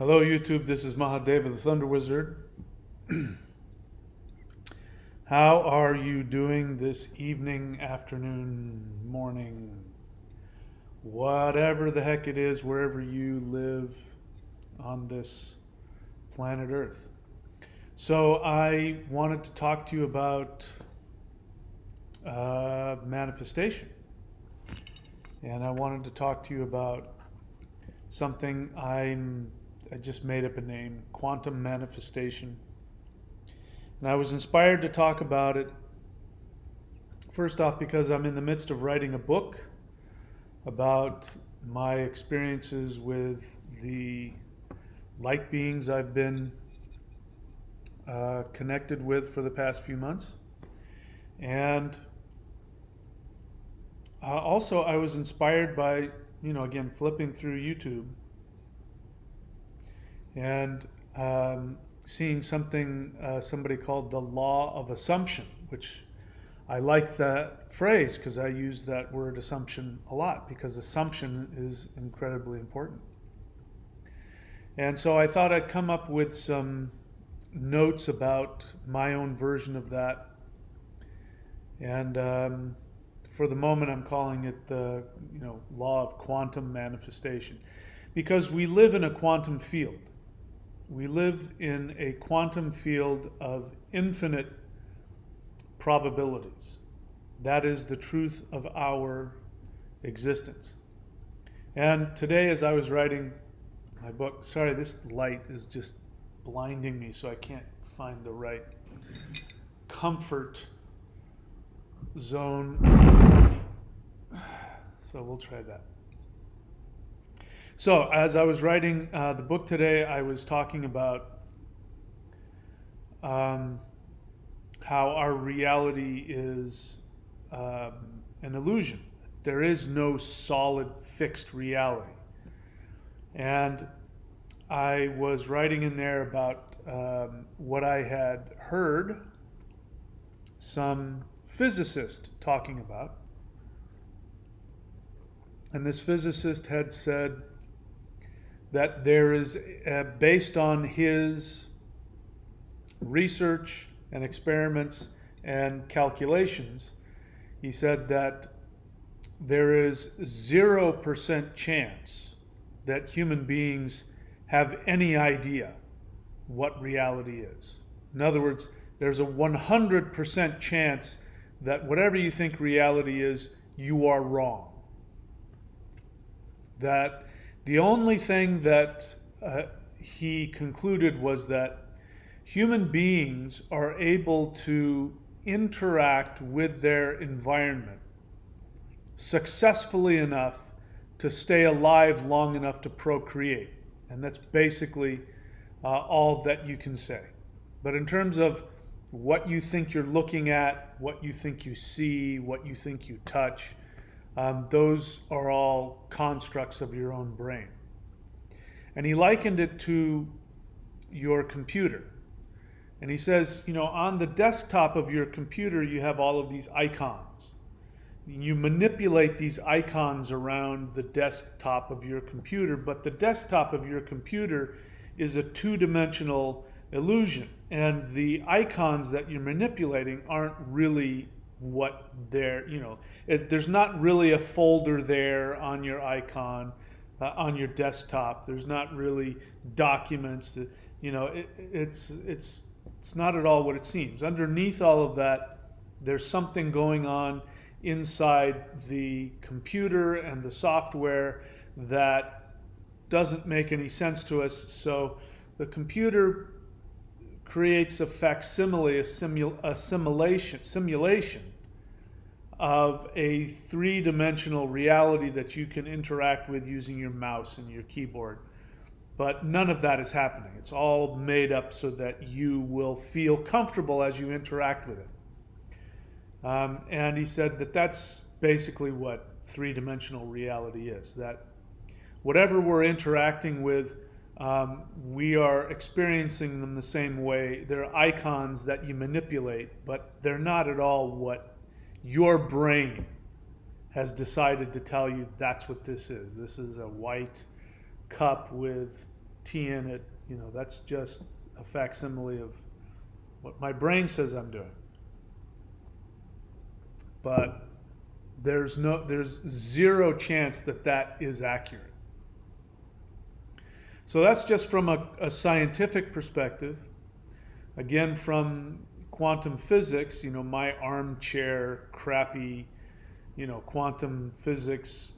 Hello YouTube, this is Mahadeva the Thunder Wizard. How are you doing this evening, afternoon, morning, whatever the heck it is, wherever you live on this planet Earth? So I wanted to talk to you about manifestation. And I wanted to talk to you about something I just made up a name, quantum manifestation. And I was inspired to talk about it, first off, because I'm in the midst of writing a book about my experiences with the light beings I've been connected with for the past few months. And also, I was inspired by, again, flipping through YouTube and seeing something somebody called the law of assumption, which I like that phrase because I use that word assumption a lot because assumption is incredibly important. And so I thought I'd come up with some notes about my own version of that. And for the moment, I'm calling it the law of quantum manifestation, because we live in a quantum field. We live in a quantum field of infinite probabilities. That is the truth of our existence. And today, as I was writing my book, sorry, this light is just blinding me, so I can't find the right comfort zone for me. So we'll try that. So as I was writing the book today, I was talking about how our reality is an illusion. There is no solid, fixed reality. And I was writing in there about what I had heard some physicist talking about. And this physicist had said that there is, based on his research and experiments and calculations, he said that there is 0% chance that human beings have any idea what reality is. In other words, there's a 100% chance that whatever you think reality is, you are wrong. That the only thing that he concluded was that human beings are able to interact with their environment successfully enough to stay alive long enough to procreate. And that's basically all that you can say. But in terms of what you think you're looking at, what you think you see, what you think you touch, those are all constructs of your own brain. And he likened it to your computer. And he says, on the desktop of your computer, you have all of these icons. You manipulate these icons around the desktop of your computer, but the desktop of your computer is a two-dimensional illusion. And the icons that you're manipulating aren't really what they're, there's not really a folder there on your icon, on your desktop. There's not really documents that, it's not at all what it seems. Underneath all of that, there's something going on inside the computer and the software that doesn't make any sense to us. So the computer creates a facsimile, a simulation of a three-dimensional reality that you can interact with using your mouse and your keyboard. But none of that is happening. It's all made up so that you will feel comfortable as you interact with it. And he said that that's basically what three-dimensional reality is, that whatever we're interacting with, we are experiencing them the same way. They're icons that you manipulate, but they're not at all what your brain has decided to tell you that's what this is. This is a white cup with T in it, that's just a facsimile of what my brain says I'm doing. But there's zero chance that that is accurate. So that's just from a scientific perspective. Again, from quantum physics, my armchair, crappy, quantum physics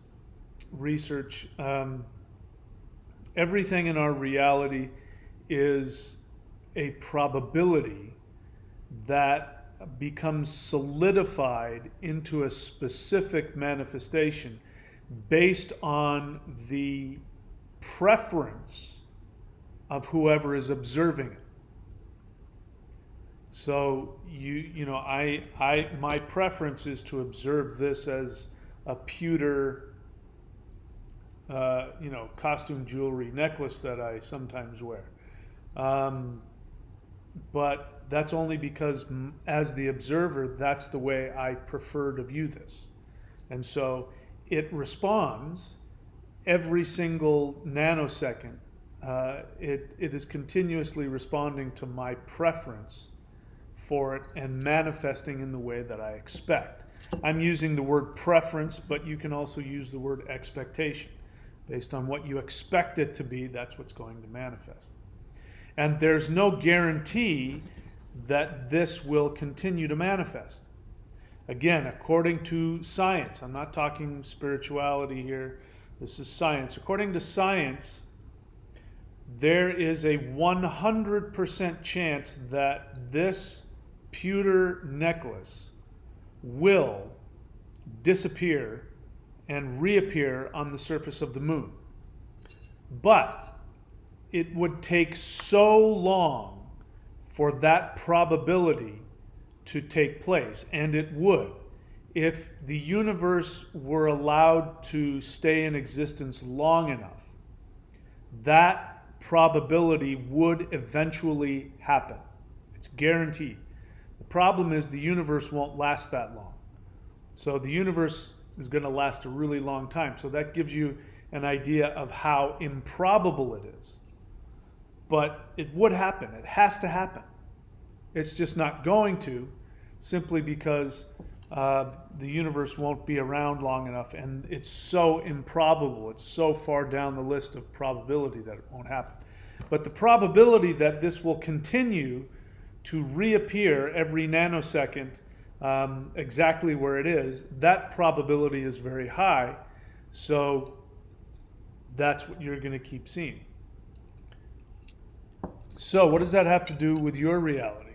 research, everything in our reality is a probability that becomes solidified into a specific manifestation based on the preference of whoever is observing it. So my preference is to observe this as a pewter, costume jewelry necklace that I sometimes wear. But that's only because, as the observer, that's the way I prefer to view this. And so it responds every single nanosecond. It is continuously responding to my preference for it and manifesting in the way that I expect. I'm using the word preference, but you can also use the word expectation. Based on what you expect it to be, that's what's going to manifest. And there's no guarantee that this will continue to manifest. Again, according to science, I'm not talking spirituality here, this is science. According to science, there is a 100% chance that this pewter necklace will disappear and reappear on the surface of the moon. But it would take so long for that probability to take place, and it would, if the universe were allowed to stay in existence long enough. That probability would eventually happen. It's guaranteed. The problem is the universe won't last that long. So the universe is going to last a really long time. So that gives you an idea of how improbable it is. But it would happen. It has to happen. It's just not going to, simply because the universe won't be around long enough, and it's so improbable. It's so far down the list of probability that it won't happen. But the probability that this will continue to reappear every nanosecond exactly where it is, that probability is very high. So that's what you're going to keep seeing. So what does that have to do with your reality?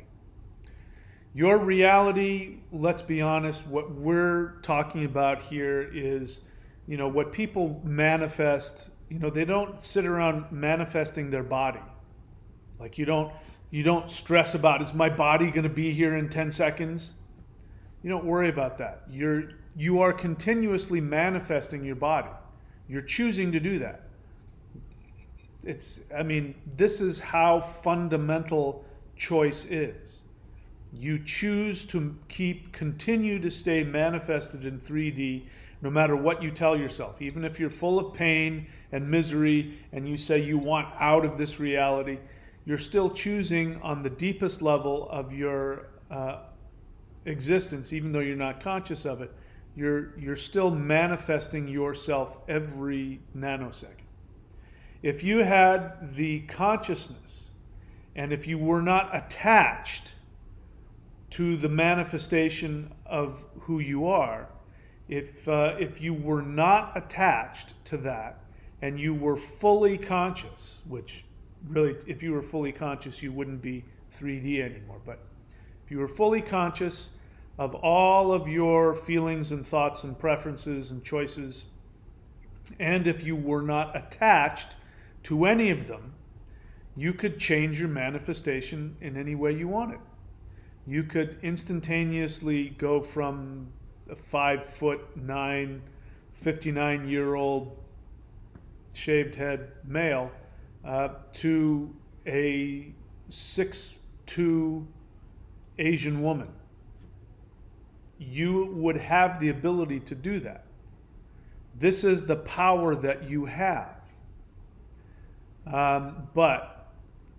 Your reality, let's be honest, what we're talking about here is, what people manifest. They don't sit around manifesting their body. Like you don't stress about, is my body going to be here in 10 seconds? You don't worry about that. You are continuously manifesting your body. You're choosing to do that. This is how fundamental choice is. You choose to continue to stay manifested in 3D no matter what you tell yourself. Even if you're full of pain and misery and you say you want out of this reality, you're still choosing on the deepest level of your existence, even though you're not conscious of it. You're still manifesting yourself every nanosecond. If you had the consciousness and if you were not attached to the manifestation of who you are, if you were not attached to that and you were fully conscious, which really, if you were fully conscious, you wouldn't be 3D anymore. But if you were fully conscious of all of your feelings and thoughts and preferences and choices, and if you were not attached to any of them, you could change your manifestation in any way you wanted. You could instantaneously go from a 5'9", 59-year-old shaved head male to a 6'2" Asian woman. You would have the ability to do that. This is the power that you have. But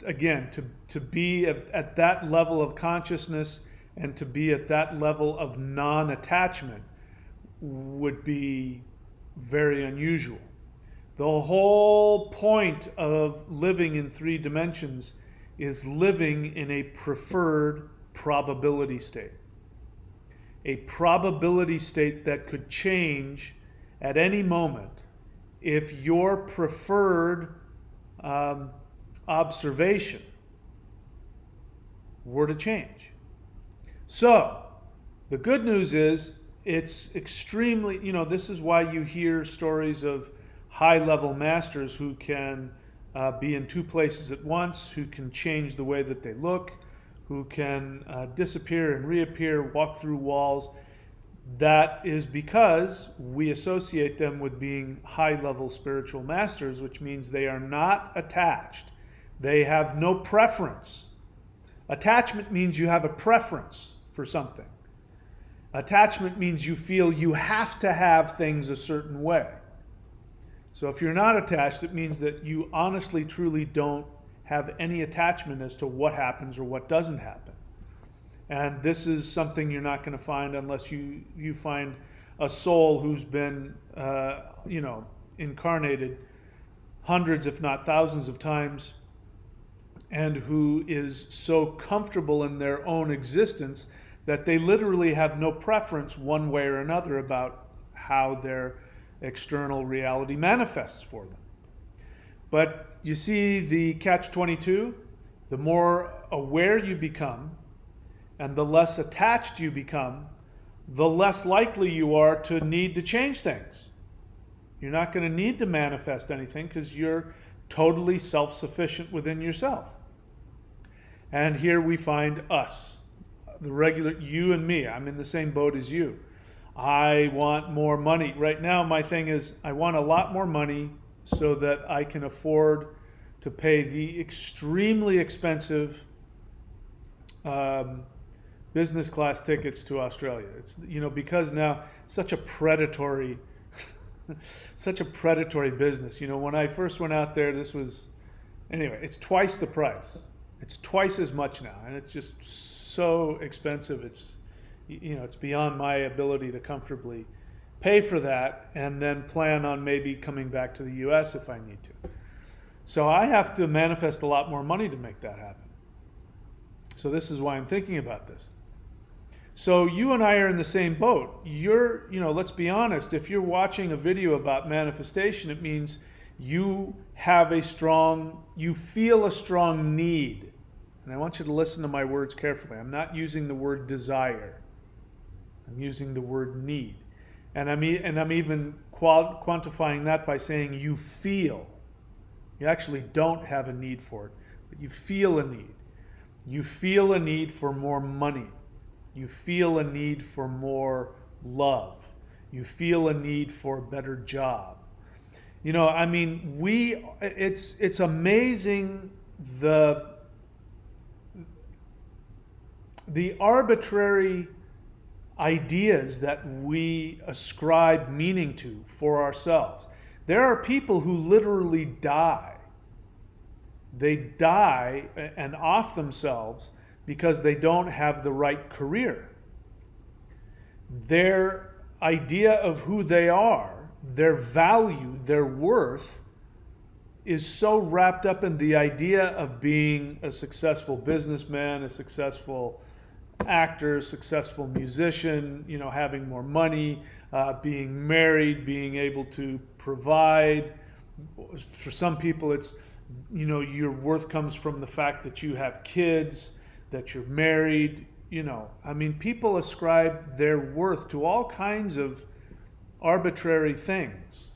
again, to be at that level of consciousness and to be at that level of non-attachment would be very unusual. The whole point of living in 3 dimensions is living in a preferred probability state. A probability state that could change at any moment if your preferred observation were to change. So, the good news is it's extremely, this is why you hear stories of high-level masters who can be in 2 places at once, who can change the way that they look, who can disappear and reappear, walk through walls. That is because we associate them with being high-level spiritual masters, which means they are not attached. They have no preference. Attachment means you have a preference for something. Attachment means you feel you have to have things a certain way. So if you're not attached, it means that you honestly, truly don't have any attachment as to what happens or what doesn't happen. And this is something you're not going to find unless you find a soul who's been, incarnated hundreds, if not thousands of times, and who is so comfortable in their own existence that they literally have no preference one way or another about how their external reality manifests for them. But you see the catch-22? The more aware you become and the less attached you become, the less likely you are to need to change things. You're not going to need to manifest anything because you're totally self-sufficient within yourself. And here we find us, the regular you and me. I'm in the same boat as you. I want more money. Right now my thing is I want a lot more money so that I can afford to pay the extremely expensive business class tickets to Australia. It's, because now such a predatory business. When I first went out there, it's twice the price. It's twice as much now, and it's just so expensive. It's beyond my ability to comfortably pay for that and then plan on maybe coming back to the US if I need to. So I have to manifest a lot more money to make that happen. So this is why I'm thinking about this. So you and I are in the same boat. Let's be honest, if you're watching a video about manifestation, it means you feel a strong need. And I want you to listen to my words carefully. I'm not using the word desire. I'm using the word need. And I'm even quantifying that by saying you feel. You actually don't have a need for it, but you feel a need. You feel a need for more money. You feel a need for more love. You feel a need for a better job. It's amazing the arbitrary ideas that we ascribe meaning to for ourselves. There are people who literally die. They die and off themselves because they don't have the right career. Their idea of who they are, their value, their worth, is so wrapped up in the idea of being a successful businessman, a successful actor, successful musician, having more money, being married, being able to provide. For some people, it's, your worth comes from the fact that you have kids, that you're married. People ascribe their worth to all kinds of arbitrary things,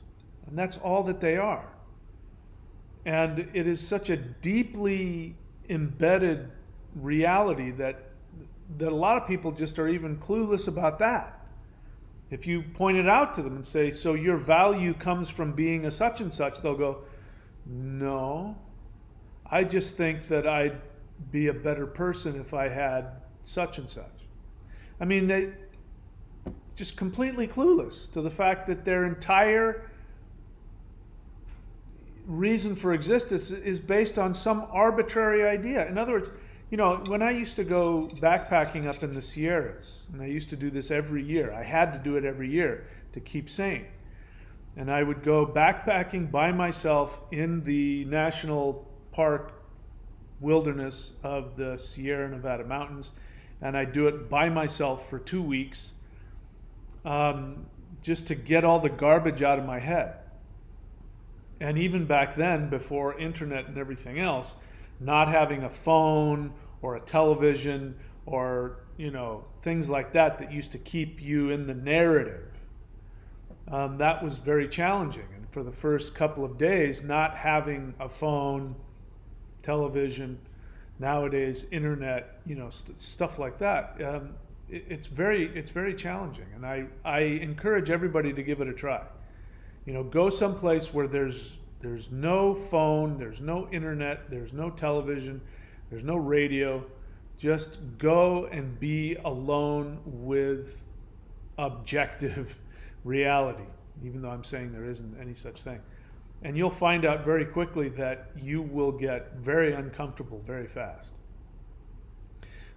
and that's all that they are. And it is such a deeply embedded reality that a lot of people just are even clueless about that. If you point it out to them and say, so your value comes from being a such and such, they'll go, no, I just think that I'd be a better person if I had such and such. They just completely clueless to the fact that their entire reason for existence is based on some arbitrary idea. In other words, when I used to go backpacking up in the Sierras, and I used to do this every year, I had to do it every year to keep sane. And I would go backpacking by myself in the national park wilderness of the Sierra Nevada mountains, and I'd do it by myself for 2 weeks, just to get all the garbage out of my head. And even back then, before internet and everything else, not having a phone or a television or things like that used to keep you in the narrative, that was very challenging. And for the first couple of days, not having a phone, television, nowadays internet, stuff like that, it's very challenging. And I encourage everybody to give it a try. Go someplace where there's no phone, there's no internet, there's no television, there's no radio. Just go and be alone with objective reality, even though I'm saying there isn't any such thing. And you'll find out very quickly that you will get very uncomfortable very fast.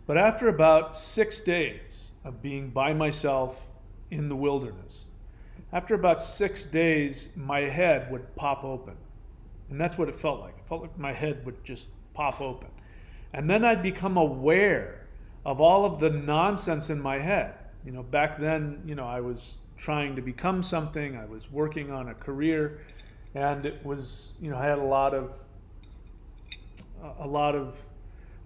But after about 6 days of being by myself in the wilderness, after about 6 days, my head would pop open. And that's what it felt like. It felt like my head would just pop open. And then I'd become aware of all of the nonsense in my head. Back then, I was trying to become something. I was working on a career, and it was, I had a lot of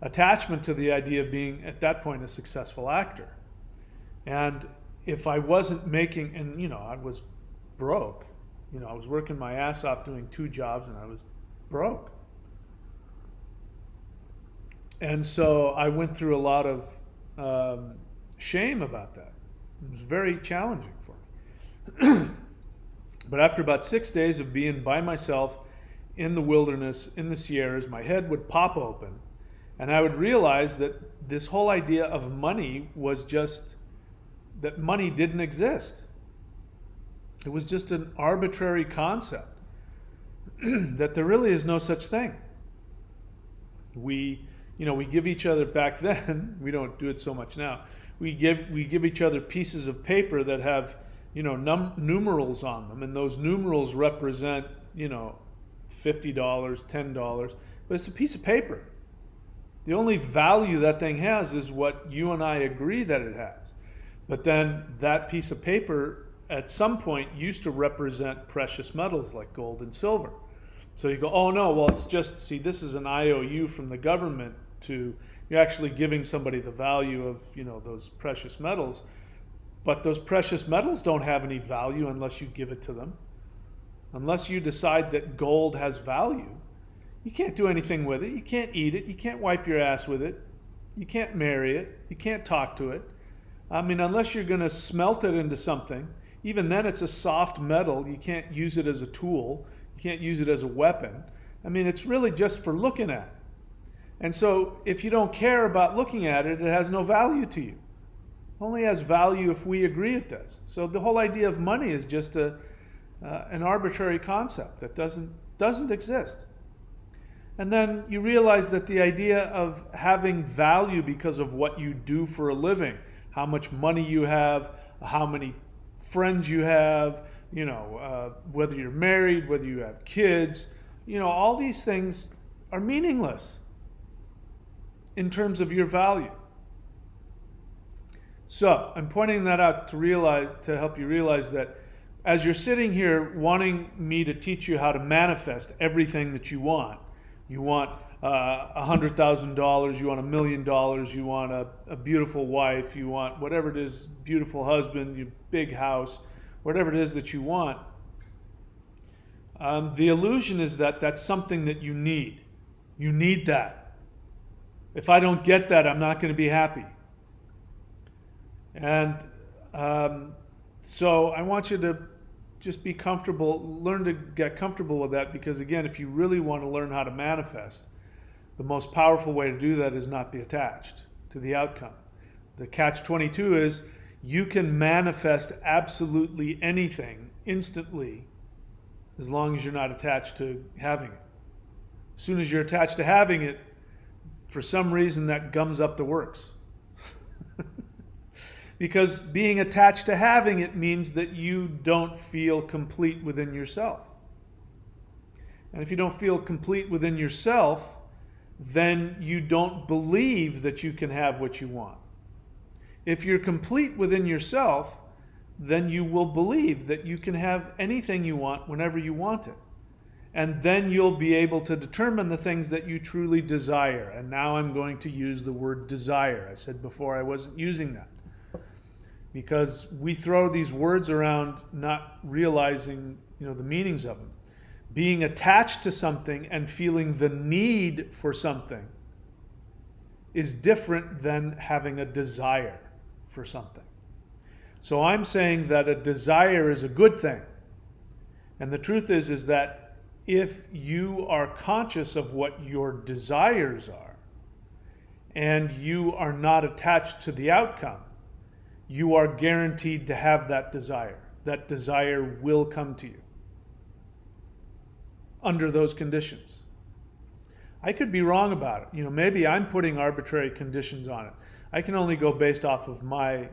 attachment to the idea of being, at that point, a successful actor. And if I wasn't making, and I was broke, I was working my ass off doing 2 jobs, and I was broke. And so I went through a lot of shame about that. It was very challenging for me. But after about 6 days of being by myself in the wilderness, in the Sierras, my head would pop open, and I would realize that this whole idea of money was just, that money didn't exist. It was just an arbitrary concept, that there really is no such thing. We give each other, back then, we don't do it so much now, we give each other pieces of paper that have, numerals on them, and those numerals represent, $50, $10, but it's a piece of paper. The only value that thing has is what you and I agree that it has. But then that piece of paper at some point used to represent precious metals like gold and silver. So you go, oh no, well it's just, see, this is an IOU from the government to, you're actually giving somebody the value of, those precious metals. But those precious metals don't have any value unless you give it to them. Unless you decide that gold has value, you can't do anything with it. You can't eat it. You can't wipe your ass with it. You can't marry it. You can't talk to it. Unless you're going to smelt it into something, even then it's a soft metal. You can't use it as a tool. You can't use it as a weapon. It's really just for looking at. And so if you don't care about looking at it, it has no value to you. It only has value if we agree it does. So the whole idea of money is just an arbitrary concept that doesn't exist. And then you realize that the idea of having value because of what you do for a living, how much money you have, how many friends you have, whether you're married, whether you have kids, all these things are meaningless in terms of your value. So I'm pointing that out to help you realize that as you're sitting here wanting me to teach you how to manifest everything that you want $100,000, you want $1 million, you want a beautiful wife, you want whatever it is, beautiful husband, your big house, whatever it is that you want. The illusion is that that's something that you need. You need that. If I don't get that, I'm not going to be happy. And so I want you to just be comfortable, learn to get comfortable with that, because again, if you really want to learn how to manifest, the most powerful way to do that is not be attached to the outcome. The catch-22 is you can manifest absolutely anything instantly as long as you're not attached to having it. As soon as you're attached to having it, for some reason that gums up the works. Because being attached to having it means that you don't feel complete within yourself. And if you don't feel complete within yourself, then you don't believe that you can have what you want. If you're complete within yourself, then you will believe that you can have anything you want whenever you want it. And then you'll be able to determine the things that you truly desire. And now I'm going to use the word desire. I said before I wasn't using that, because we throw these words around not realizing, the meanings of them. Being attached to something and feeling the need for something is different than having a desire for something. So I'm saying that a desire is a good thing. And the truth is that if you are conscious of what your desires are and you are not attached to the outcome, you are guaranteed to have that desire. That desire will come to you under those conditions. I could be wrong about it. Maybe I'm putting arbitrary conditions on it. I can only go based off of my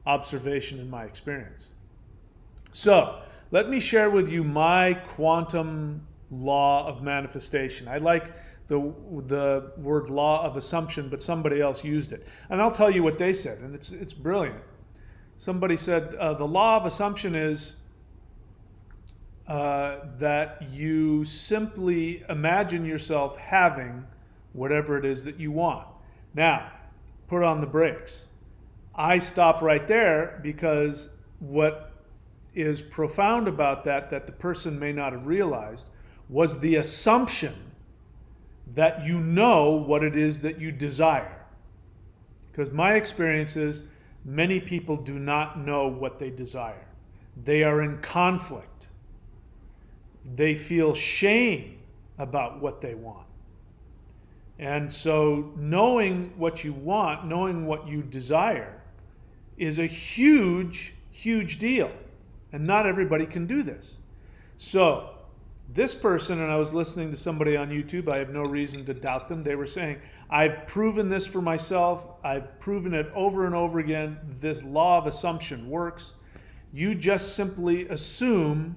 observation and my experience. So, let me share with you my quantum law of manifestation. I like the word law of assumption, but somebody else used it. And I'll tell you what they said, and it's brilliant. Somebody said the law of assumption is that you simply imagine yourself having whatever it is that you want. Now, put on the brakes. I stop right there, because what is profound about that the person may not have realized was the assumption that you know what it is that you desire. Because my experience is many people do not know what they desire. They are in conflict. They feel shame about what they want. And so knowing what you want, knowing what you desire, is a huge, huge deal. And not everybody can do this. So this person, and I was listening to somebody on YouTube, I have no reason to doubt them. They were saying, I've proven this for myself. I've proven it over and over again. This law of assumption works. You just simply assume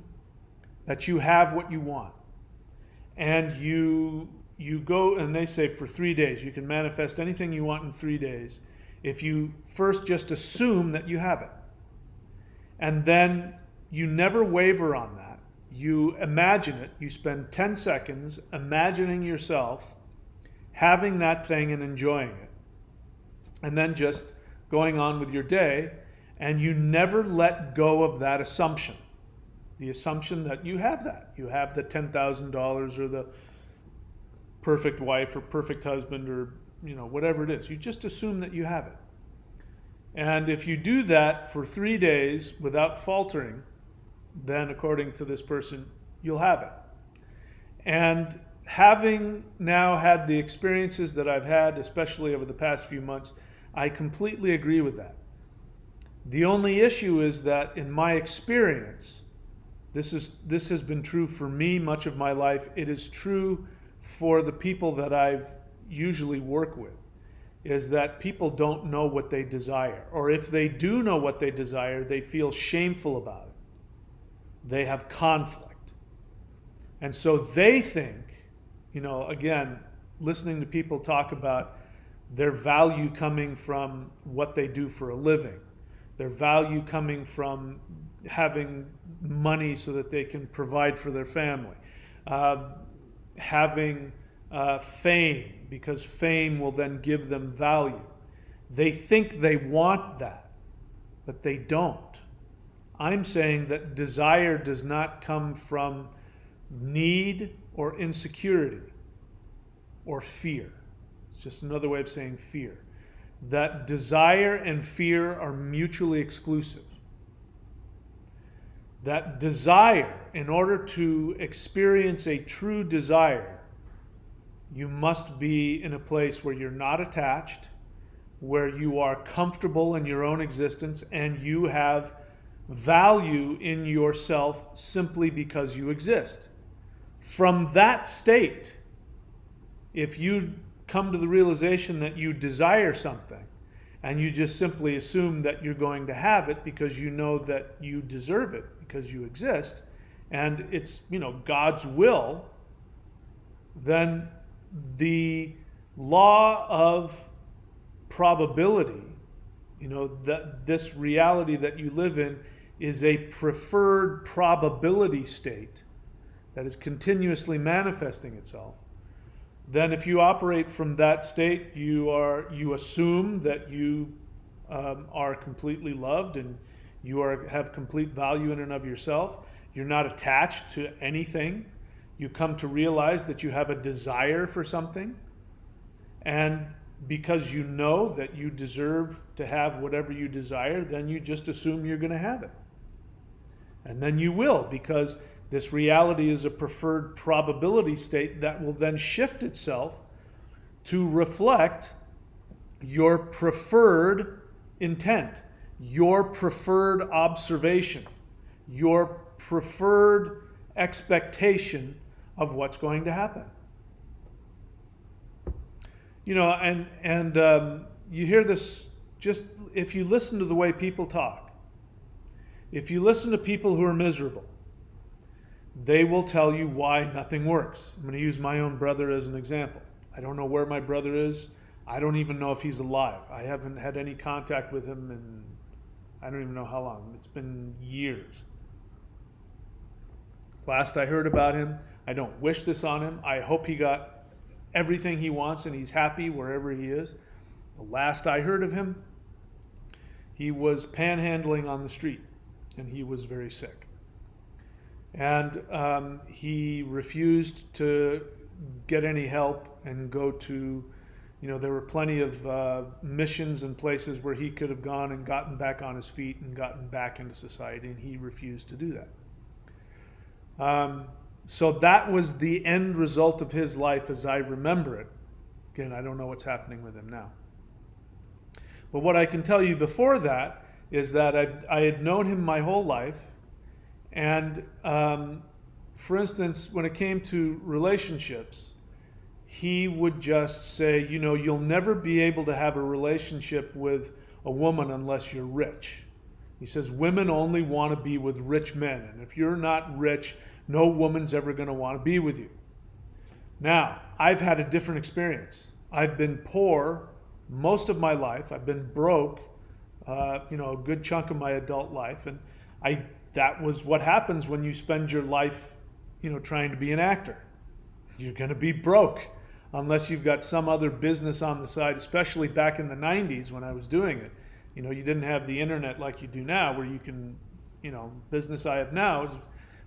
that you have what you want. And you go, and they say for 3 days, you can manifest anything you want in 3 days if you first just assume that you have it. And then you never waver on that. You imagine it. You spend 10 seconds imagining yourself having that thing and enjoying it. And then just going on with your day, and you never let go of that assumption. The assumption that you have that. You have the $10,000 or the perfect wife or perfect husband or whatever it is. You just assume that you have it. And if you do that for 3 days without faltering, then according to this person, you'll have it. And having now had the experiences that I've had, especially over the past few months, I completely agree with that. The only issue is that in my experience, this has been true for me much of my life. It is true for the people that I've usually work with, is that people don't know what they desire. Or if they do know what they desire, they feel shameful about it. They have conflict. And so they think, again, listening to people talk about their value coming from what they do for a living, their value coming from having money so that they can provide for their family, having fame, because fame will then give them value. They think they want that, but they don't. I'm saying that desire does not come from need or insecurity or fear. It's just another way of saying fear. That desire and fear are mutually exclusive. That desire, in order to experience a true desire, you must be in a place where you're not attached, where you are comfortable in your own existence, and you have value in yourself simply because you exist. From that state, if you come to the realization that you desire something and you just simply assume that you're going to have it because you know that you deserve it because you exist and it's, God's will, then the law of probability, that this reality that you live in is a preferred probability state that is continuously manifesting itself, then if you operate from that state, you assume that you are completely loved and you have complete value in and of yourself. You're not attached to anything. You come to realize that you have a desire for something, and because you know that you deserve to have whatever you desire, then you just assume you're going to have it. And then you will, because this reality is a preferred probability state that will then shift itself to reflect your preferred intent, your preferred observation, your preferred expectation of what's going to happen. You hear this just if you listen to the way people talk. If you listen to people who are miserable, they will tell you why nothing works. I'm going to use my own brother as an example. I don't know where my brother is. I don't even know if he's alive. I haven't had any contact with him in I don't even know how long. It's been years. Last I heard about him, I don't wish this on him. I hope he got everything he wants and he's happy wherever he is. The last I heard of him, he was panhandling on the street and he was very sick. And he refused to get any help and go to, there were plenty of missions and places where he could have gone and gotten back on his feet and gotten back into society, and he refused to do that. So that was the end result of his life as I remember it. Again, I don't know what's happening with him now. But what I can tell you before that is that I had known him my whole life. And for instance, when it came to relationships, he would just say, you'll never be able to have a relationship with a woman unless you're rich. He says, women only want to be with rich men. And if you're not rich, no woman's ever going to want to be with you. Now, I've had a different experience. I've been poor most of my life. I've been broke, a good chunk of my adult life. And that was what happens when you spend your life, trying to be an actor. You're going to be broke unless you've got some other business on the side, especially back in the 90s when I was doing it. You didn't have the internet like you do now where you can, business I have now is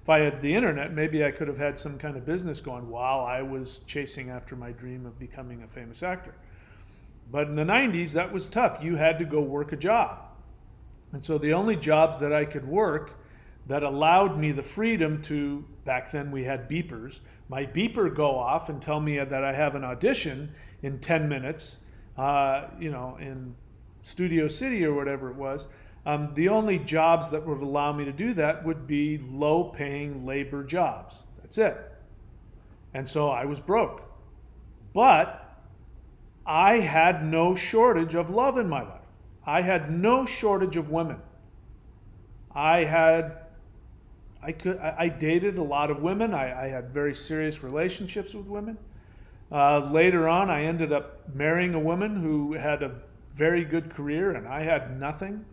if I had the internet, maybe I could have had some kind of business going while I was chasing after my dream of becoming a famous actor. But in the 90s, that was tough. You had to go work a job. And so the only jobs that I could work that allowed me the freedom to, back then we had beepers, my beeper go off and tell me that I have an audition in 10 minutes, in Studio City or whatever it was. The only jobs that would allow me to do that would be low-paying labor jobs. That's it. And so I was broke. But I had no shortage of love in my life. I had no shortage of women. I dated a lot of women. I had very serious relationships with women. Later on, I ended up marrying a woman who had a very good career, and I had nothing.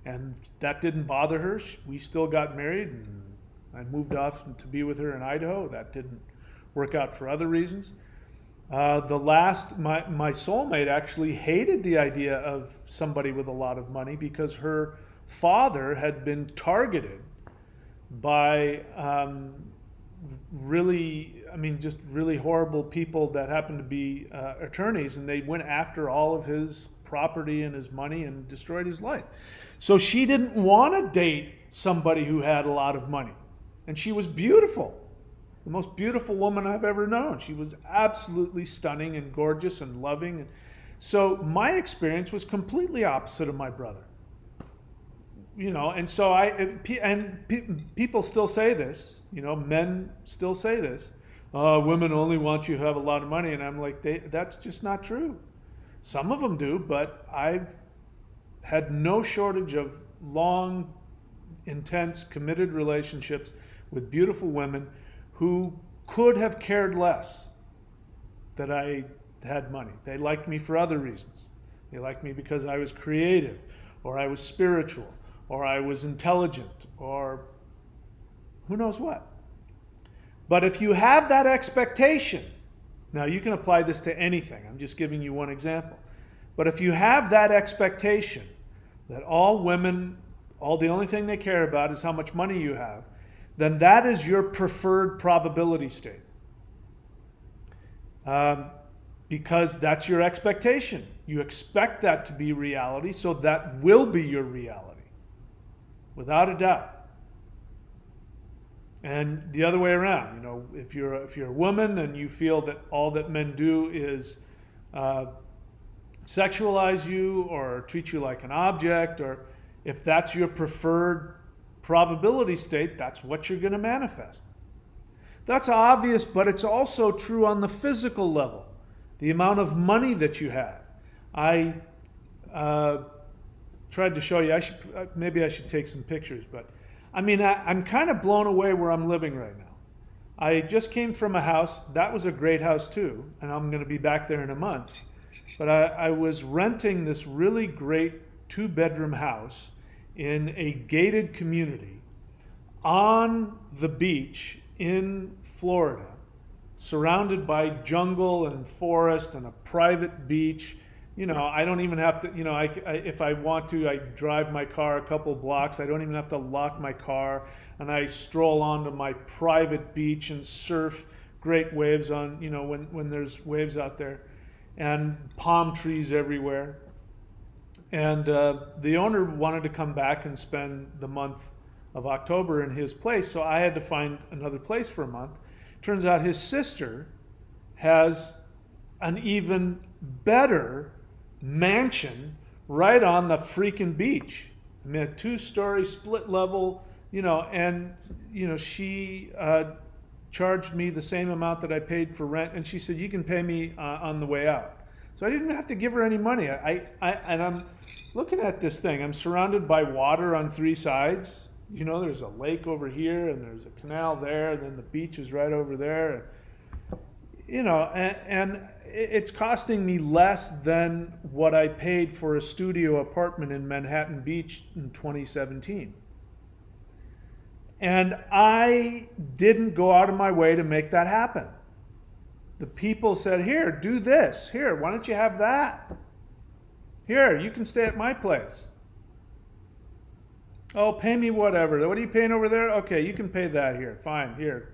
And that didn't bother her. We still got married, and I moved off to be with her in Idaho. That didn't work out for other reasons. My soulmate actually hated the idea of somebody with a lot of money because her father had been targeted by really horrible people that happened to be attorneys, and they went after all of his property and his money and destroyed his life. So she didn't want to date somebody who had a lot of money. And she was beautiful. The most beautiful woman I've ever known. She was absolutely stunning and gorgeous and loving. So my experience was completely opposite of my brother. and so people still say this, men still say this, women only want you to have a lot of money. And I'm like, that's just not true. Some of them do, but I've had no shortage of long, intense, committed relationships with beautiful women who could have cared less that I had money. They liked me for other reasons. They liked me because I was creative, or I was spiritual, or I was intelligent, or who knows what. But if you have that expectation, now you can apply this to anything. I'm just giving you one example. But if you have that expectation that all women, the only thing they care about is how much money you have, then that is your preferred probability state. Because that's your expectation. You expect that to be reality, so that will be your reality, without a doubt. And the other way around, if you're a woman and you feel that all that men do is sexualize you or treat you like an object, or if that's your preferred probability state, that's what you're going to manifest. That's obvious, but it's also true on the physical level. The amount of money that you have. I tried to show you. Maybe I should take some pictures, but I'm kind of blown away where I'm living right now. I just came from a house. That was a great house too, and I'm going to be back there in a month. But I was renting this really great 2-bedroom house in a gated community on the beach in Florida, surrounded by jungle and forest and a private beach. I don't even have to, if I want to, I drive my car a couple blocks. I don't even have to lock my car, and I stroll onto my private beach and surf great waves on, when there's waves out there, and palm trees everywhere. And the owner wanted to come back and spend the month of October in his place, so I had to find another place for a month. Turns out his sister has an even better mansion right on the freaking beach. A 2-story split level, and she charged me the same amount that I paid for rent, and she said, you can pay me on the way out. So I didn't have to give her any money. And I'm looking at this thing. I'm surrounded by water on 3 sides. There's a lake over here, and there's a canal there, and then the beach is right over there. And it's costing me less than what I paid for a studio apartment in Manhattan Beach in 2017. And I didn't go out of my way to make that happen. The people said, here, do this. Here, why don't you have that? Here, you can stay at my place. Oh, pay me whatever. What are you paying over there? Okay, you can pay that here. Fine, here.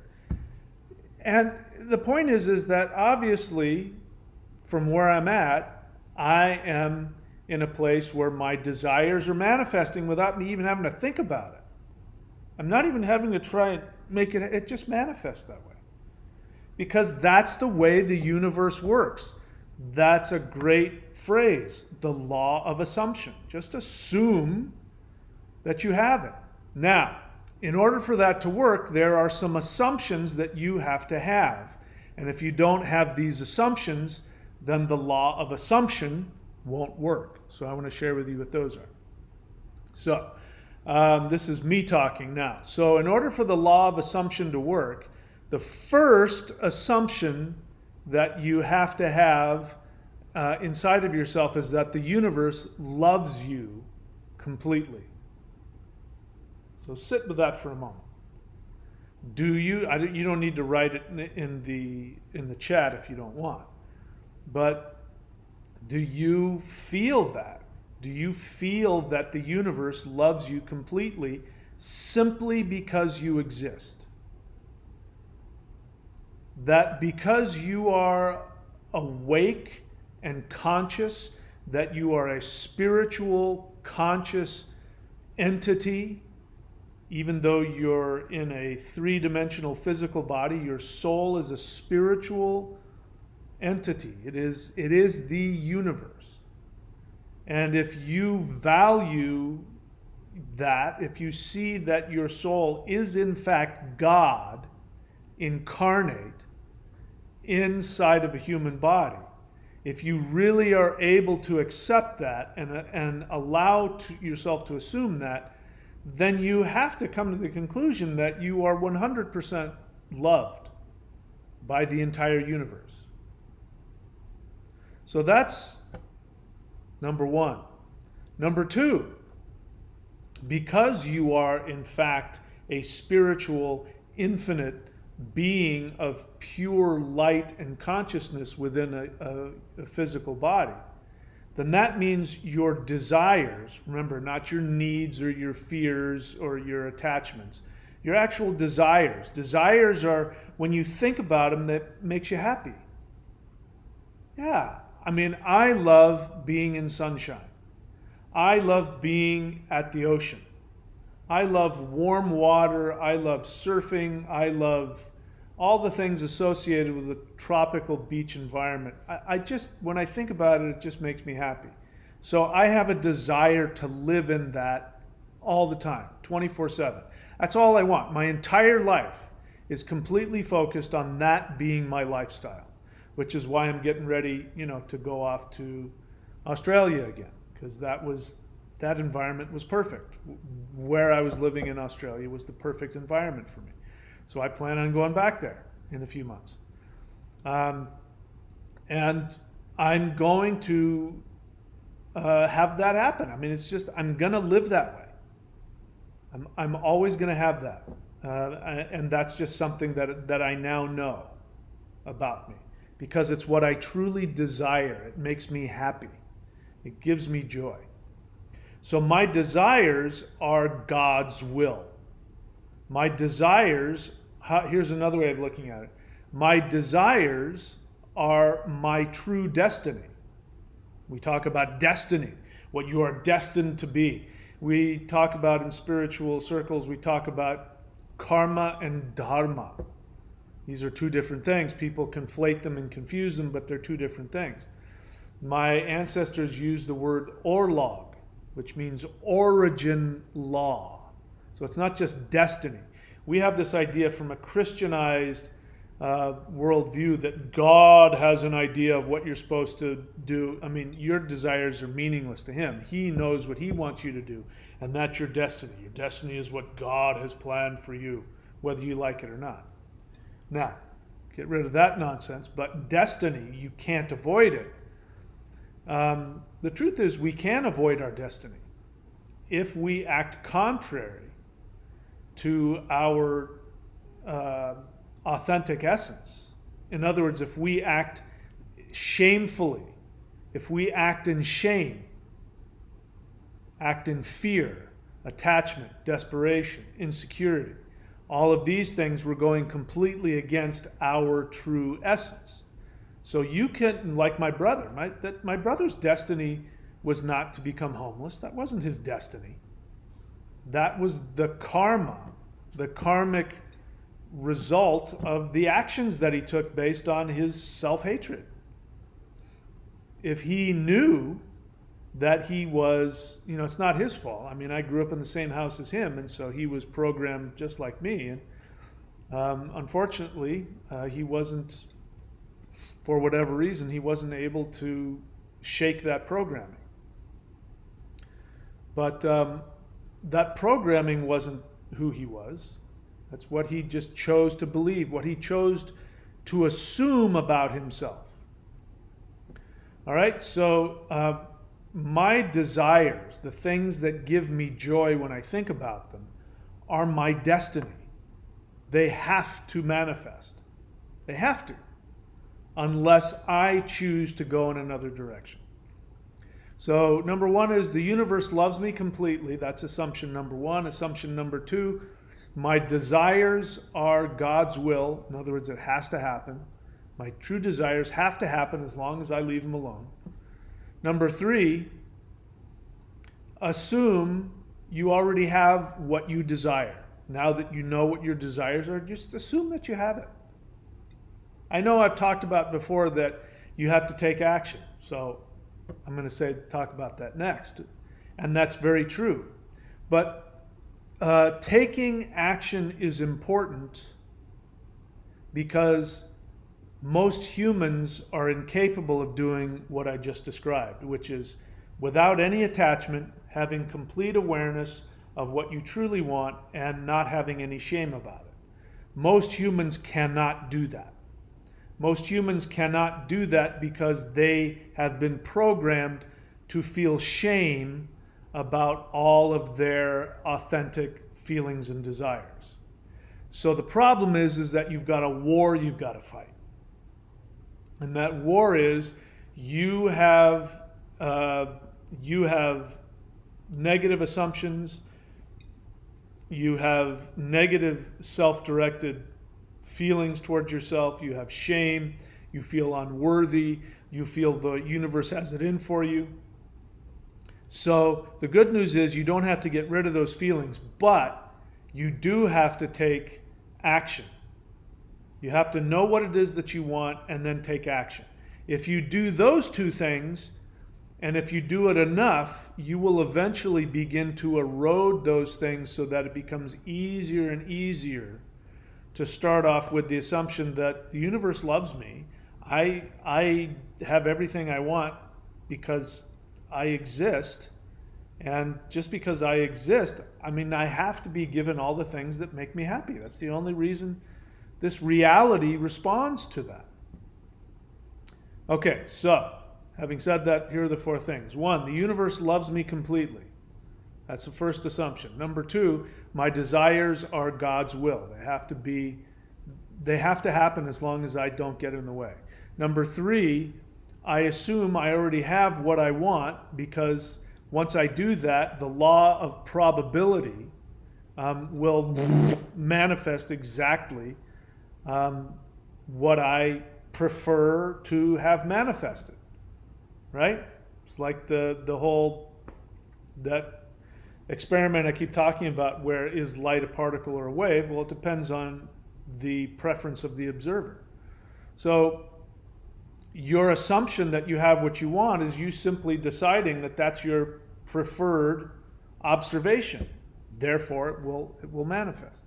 And the point is that obviously, from where I'm at, I am in a place where my desires are manifesting without me even having to think about it. I'm not even having to try and make it just manifests that way. Because that's the way the universe works. That's a great phrase, the law of assumption. Just assume that you have it. Now, in order for that to work, there are some assumptions that you have to have. And if you don't have these assumptions, then the law of assumption won't work. So I want to share with you what those are. So this is me talking now. So in order for the law of assumption to work, the first assumption that you have to have inside of yourself is that the universe loves you completely. So sit with that for a moment. Do you? You don't need to write it in the chat if you don't want. But do you feel that? Do you feel that the universe loves you completely simply because you exist? That because you are awake and conscious, that you are a spiritual, conscious entity, even though you're in a 3-dimensional physical body, your soul is a spiritual entity. It is the universe. And if you value that, if you see that your soul is in fact God incarnate inside of a human body, if you really are able to accept that and allow yourself to assume that, then you have to come to the conclusion that you are 100% loved by the entire universe. So that's number one. Number two, because you are in fact a spiritual, infinite being of pure light and consciousness within a physical body, then that means your desires, remember, not your needs or your fears or your attachments, your actual desires. Desires are, when you think about them, that makes you happy. Yeah, I mean, I love being in sunshine. I love being at the ocean. I love warm water. I love surfing. I love all the things associated with a tropical beach environment. I just, when I think about it, it just makes me happy. So I have a desire to live in that all the time, 24/7. That's all I want. My entire life is completely focused on that being my lifestyle, which is why I'm getting ready, to go off to Australia again, because that environment was perfect. Where I was living in Australia was the perfect environment for me. So I plan on going back there in a few months. And I'm going to have that happen. I mean, it's just, I'm going to live that way. I'm always going to have that. And that's just something that I now know about me, because it's what I truly desire. It makes me happy. It gives me joy. So my desires are God's will. My desires, here's another way of looking at it. My desires are my true destiny. We talk about destiny, what you are destined to be. We talk about, in spiritual circles, we talk about karma and dharma. These are two different things. People conflate them and confuse them, but they're two different things. My ancestors used the word orlog, which means origin law. So it's not just destiny. We have this idea from a Christianized worldview that God has an idea of what you're supposed to do. I mean, your desires are meaningless to him. He knows what he wants you to do, and that's your destiny. Your destiny is what God has planned for you, whether you like it or not. Now, get rid of that nonsense, but destiny, you can't avoid it. The truth is, we can avoid our destiny if we act contrary to our authentic essence. In other words, if we act shamefully, if we act in shame, act in fear, attachment, desperation, insecurity, all of these things, we're going completely against our true essence. So you can, like my brother, my brother's destiny was not to become homeless. That wasn't his destiny. That was the karma, the karmic result of the actions that he took based on his self-hatred. If he knew that he was, it's not his fault. I mean, I grew up in the same house as him, and so he was programmed just like me. And unfortunately, he wasn't, for whatever reason, he wasn't able to shake that programming. But that programming wasn't who he was. That's what he just chose to believe, what he chose to assume about himself. All right, so my desires, the things that give me joy when I think about them, are my destiny. They have to manifest. They have to, unless I choose to go in another direction. So number one is the universe loves me completely. That's assumption number one. Assumption number two, my desires are God's will. In other words, it has to happen. My true desires have to happen as long as I leave them alone. Number three, assume you already have what you desire. Now that you know what your desires are, just assume that you have it. I know I've talked about before that you have to take action. So I'm going to talk about that next. And that's very true. But taking action is important because most humans are incapable of doing what I just described, which is without any attachment, having complete awareness of what you truly want and not having any shame about it. Most humans cannot do that. Most humans cannot do that because they have been programmed to feel shame about all of their authentic feelings and desires. So the problem is that you've got a war you've got to fight. And that war is you have negative assumptions, you have negative self-directed feelings towards yourself, you have shame, you feel unworthy, you feel the universe has it in for you. So the good news is you don't have to get rid of those feelings, but you do have to take action. You have to know what it is that you want and then take action. If you do those two things, and if you do it enough, you will eventually begin to erode those things so that it becomes easier and easier to start off with the assumption that the universe loves me. I have everything I want because I exist. And just because I exist, I mean, I have to be given all the things that make me happy. That's the only reason this reality responds to that. Okay, so having said that, here are the four things. One, the universe loves me completely. That's the first assumption. Number two, my desires are God's will. They have to happen as long as I don't get in the way. Number three, I assume I already have what I want because once I do that, the law of probability will manifest exactly what I prefer to have manifested, right? It's like the whole, that experiment I keep talking about where is light a particle or a wave? Well, it depends on the preference of the observer. So your assumption that you have what you want is you simply deciding that that's your preferred observation. Therefore, it will manifest.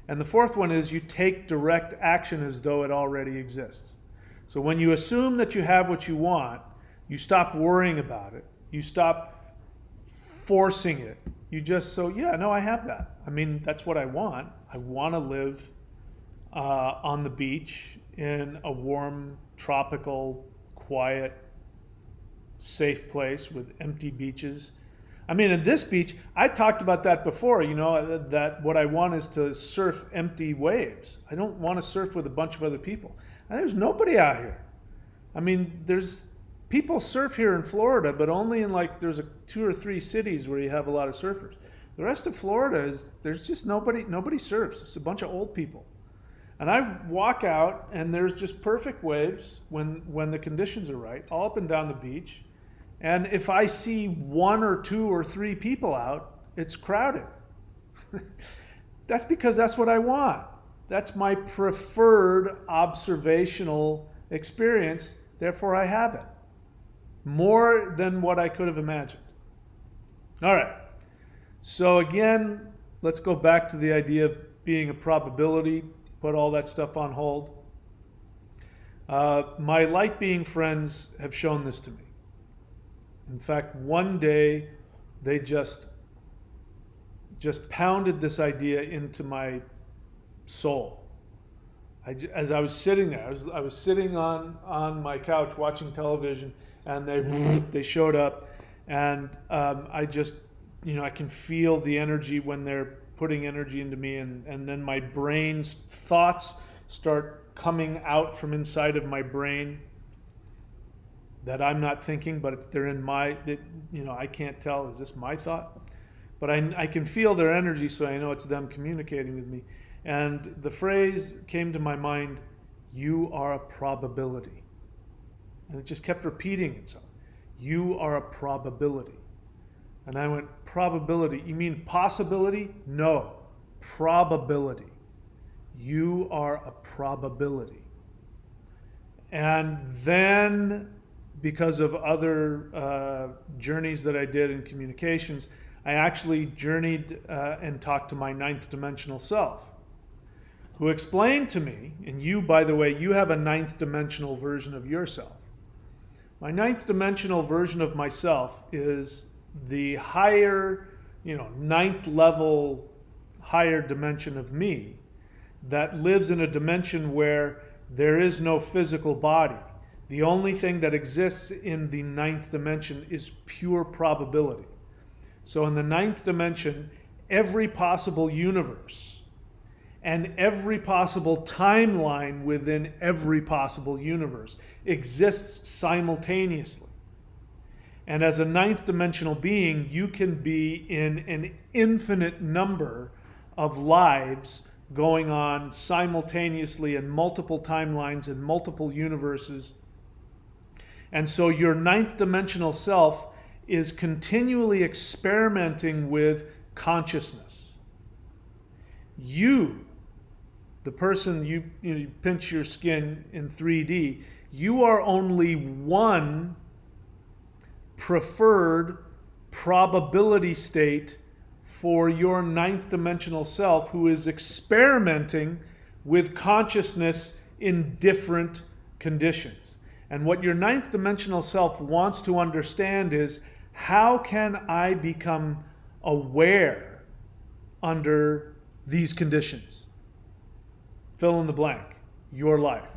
And the fourth one is you take direct action as though it already exists. So when you assume that you have what you want, you stop worrying about it. You stop forcing it. You just, I have that. I mean, that's what I want. I want to live on the beach in a warm, tropical, quiet, safe place with empty beaches. I mean, in this beach, I talked about that before, that what I want is to surf empty waves. I don't want to surf with a bunch of other people. And there's nobody out here. I mean, there's people surf here in Florida, but only in there's 2 or 3 cities where you have a lot of surfers. The rest of Florida there's just nobody surfs. It's a bunch of old people. And I walk out and there's just perfect waves when the conditions are right, all up and down the beach. And if I see 1 or 2 or 3 people out, it's crowded. That's because that's what I want. That's my preferred observational experience. Therefore, I have it. More than what I could have imagined. All right. So again, let's go back to the idea of being a probability. Put all that stuff on hold. My light being friends have shown this to me. In fact, one day they just pounded this idea into my soul. As I was sitting there, I was sitting on my couch watching television, and they showed up, and I just, I can feel the energy when they're putting energy into me, and then my brain's thoughts start coming out from inside of my brain that I'm not thinking, but they're in I can't tell, is this my thought? But I can feel their energy, so I know it's them communicating with me. And the phrase came to my mind, you are a probability. And it just kept repeating itself. You are a probability. And I went, probability? You mean possibility? No, probability. You are a probability. And then, because of other journeys that I did in communications, I actually journeyed and talked to my ninth dimensional self, who explained to me, and you, by the way, you have a ninth dimensional version of yourself. My ninth dimensional version of myself is the higher, ninth level, higher dimension of me that lives in a dimension where there is no physical body. The only thing that exists in the ninth dimension is pure probability. So in the ninth dimension, every possible universe and every possible timeline within every possible universe exists simultaneously. And as a ninth dimensional being, you can be in an infinite number of lives going on simultaneously in multiple timelines and multiple universes. And so your ninth dimensional self is continually experimenting with consciousness. You, the person you pinch your skin in 3D, you are only one preferred probability state for your ninth dimensional self, who is experimenting with consciousness in different conditions. And what your ninth dimensional self wants to understand is, how can I become aware under these conditions? Fill in the blank. Your life,